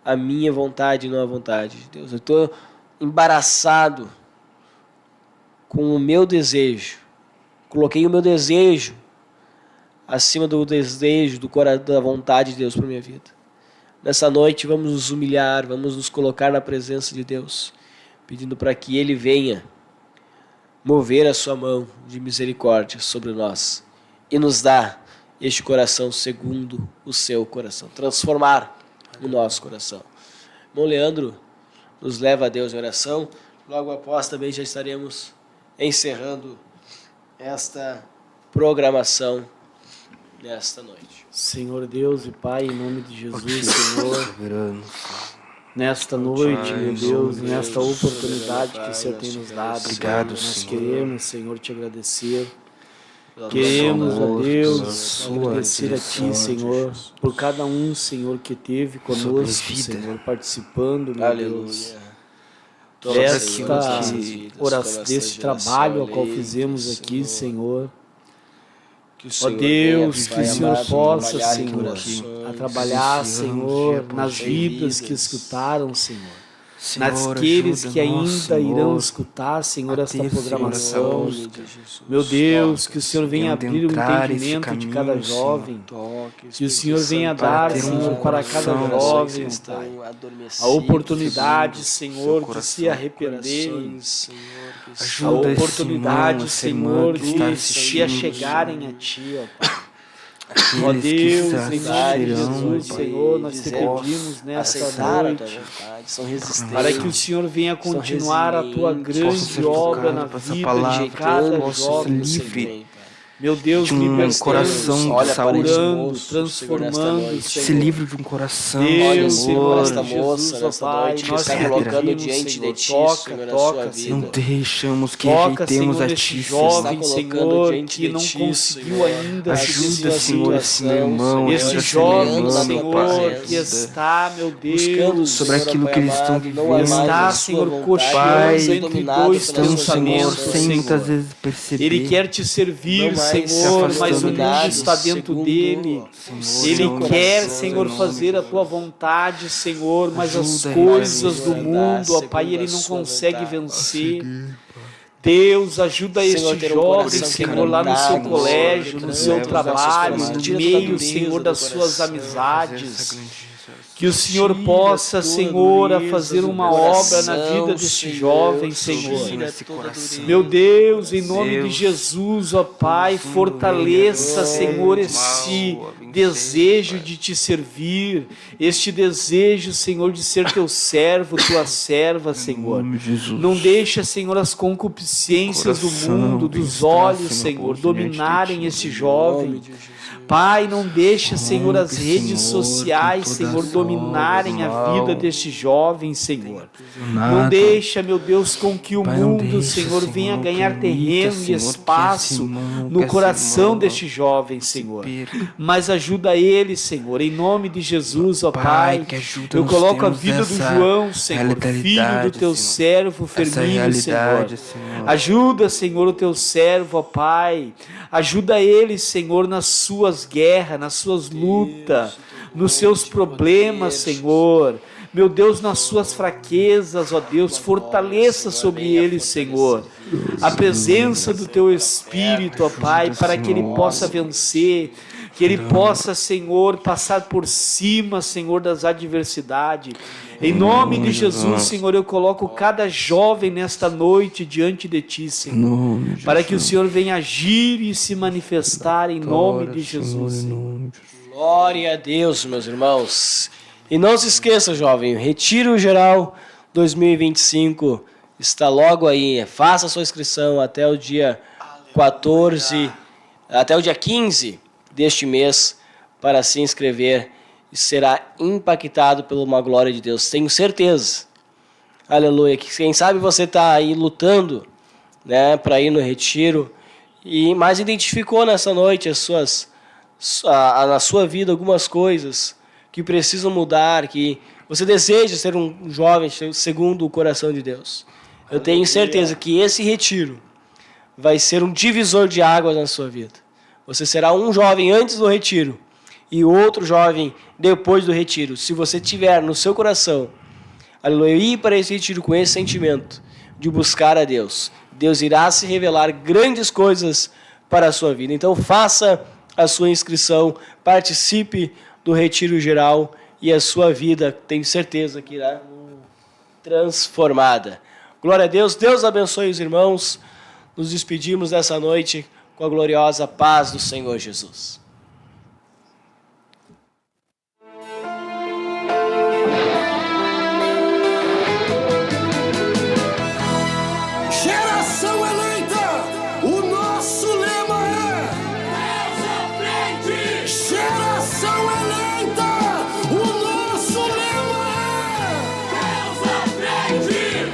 a minha vontade e não a vontade de Deus. Eu estou embaraçado com o meu desejo. Coloquei o meu desejo acima do desejo, da vontade de Deus para a minha vida. Nessa noite vamos nos humilhar, vamos nos colocar na presença de Deus, pedindo para que Ele venha mover a sua mão de misericórdia sobre nós e nos dar este coração segundo o seu coração, transformar o nosso coração. Irmão Leandro nos leva a Deus em oração. Logo após também já estaremos encerrando esta programação nesta noite. Senhor Deus e Pai, em nome de Jesus, Senhor, nesta noite, meu Deus, nesta oportunidade que o Senhor tem nos dado, obrigado, nós Senhor. queremos, Senhor, te agradecer. Queremos, ó Deus, agradecer a Ti, Senhor, por cada um, Senhor, que esteve conosco, Senhor, participando, meu Deus, deste trabalho ao qual fizemos aqui, Senhor. Ó Deus, que o Senhor possa, Senhor, a trabalhar, Senhor, nas vidas que escutaram, Senhor. Senhor, naqueles que ajuda-nos, ainda irão Senhor, escutar, Senhor, a esta ter, Senhor, programação. essa busca. Meu Deus, que o Senhor venha Venha abrir o adentrar esse entendimento de cada caminho, jovem. Toque, Que o Espírito Senhor venha Santo, dar, ter um Senhor, para cada coração, jovem, que estão Pai, adormecidos, a oportunidade, seu Senhor, de coração. se arrependerem. corações, Senhor, que A Ajuda esse oportunidade, irmão, essa irmã Senhor, que está de se assistindo, achegarem a Ti, ó Pai. Ó aqueles que Deus, se em nome de assistirão, Jesus, Pai, Senhor, nós te dizer, pedimos nesta aceitar a tua noite, vontade, são resistentes, para que o Senhor venha são continuar a tua resilientes, grande possa ser obra na tocado por essa vida palavra, de cada possa ser jovem, livre Senhor. Meu Deus, de um libertando, coração de olha para este curando, moço, Senhor, nesta transformando, noite. esse Senhor. livro de um coração, Deus, Senhor, Senhor, esta moça, Jesus, ó nesta Pai, noite, que nós está te colocando pedimos, diante Senhor, de ti, toca, Senhor, na toca, sua Senhor. não vida. deixamos que Toca, rejeitemos Senhor, a este Ti, jovem, Está colocando Senhor, diante que de não ti, conseguiu Senhor. ainda Ajuda, se Senhor, esse meu irmão, esse ajuda essa jovem, minha irmã, meu Senhor, Pai, que ajuda. está, meu Buscando Deus, sobre Senhor, aquilo Pai que eles estão amado, não vivendo. é mais está, a sua Senhor, vontade, cocheando mas entre dominado dois pelas Então, suas Senhor, pensamentos, sem muitas Senhor. vezes perceber. Ele quer te servir, Não mais Senhor, se mas o afastando mundo de está ti. dentro segundo dele. Senhor, Ele em nome quer, de Jesus, Senhor, em nome fazer de a tua Jesus. vontade, Senhor, mas as Ajuda ele, coisas Senhor, do andar mundo, ó Pai, segundo ele a não sua consegue vontade. vencer. Deus, ajuda Senhor, este ter um jovem, coração Senhor, lá no seu quebrantado, colégio, Senhor, no seu leva os nossos trabalho, corações, no tira toda a meio, dureza Senhor, do das suas coração. amizades. Que o Senhor possa, Senhor, a fazer uma obra na vida deste jovem, Senhor. Meu Deus, em nome de Jesus, ó Pai, fortaleça, Senhor, esse desejo de te servir, este desejo, Senhor, de ser teu servo, tua serva, Senhor. Não deixa, Senhor, as concupiscências do mundo, dos olhos, Senhor, dominarem este jovem. Pai, não deixa, Senhor, as redes sociais, Senhor, dominarem a vida deste jovem, Senhor. Não deixa, meu Deus, com que o mundo, Senhor, venha ganhar terreno e espaço no coração deste jovem, Senhor. Mas ajuda ele, Senhor, em nome de Jesus, ó Pai. Eu coloco a vida do João, Senhor, filho do teu servo Firmino, Senhor. Ajuda, Senhor, o teu servo, ó Pai. Ajuda ele, Senhor, nas suas guerras, nas suas lutas, nos seus problemas, Senhor. Meu Deus, nas suas fraquezas, ó Deus, fortaleça sobre ele, Senhor, a presença do teu Espírito, ó Pai, para que ele possa vencer, que ele possa, Senhor, passar por cima, Senhor, das adversidades. Em nome de Jesus, Senhor, eu coloco cada jovem nesta noite diante de Ti, Senhor, para que o Senhor venha agir e se manifestar em nome de Jesus, Senhor. Glória a Deus, meus irmãos. E não se esqueça, jovem, o Retiro Geral 2025 está logo aí. Faça a sua inscrição até o dia 14, até o dia 15 deste mês, para se inscrever e será impactado por uma glória de Deus. Tenho certeza. Aleluia. Que quem sabe você está aí lutando, né, para ir no retiro, mas identificou nessa noite na sua vida algumas coisas que precisam mudar, que você deseja ser um jovem segundo o coração de Deus. Eu tenho certeza que esse retiro vai ser um divisor de águas na sua vida. Você será um jovem antes do retiro e outro jovem depois do retiro. Se você tiver no seu coração, aleluia, ir para esse retiro com esse sentimento de buscar a Deus, Deus irá se revelar grandes coisas para a sua vida. Então faça a sua inscrição, participe do Retiro Geral e a sua vida, tenho certeza que irá transformada. Glória a Deus. Deus abençoe os irmãos. Nos despedimos dessa noite com a gloriosa paz do Senhor Jesus. Geração eleita, o nosso lema é Deus à frente. Geração eleita, o nosso lema é Deus à frente.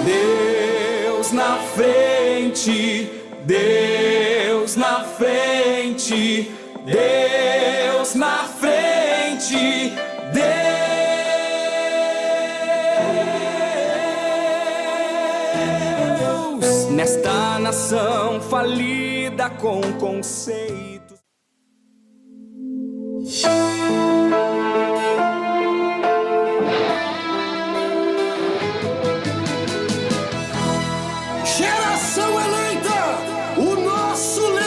Deus na frente, Deus na frente, Deus na frente, Deus nesta nação falida com conceitos.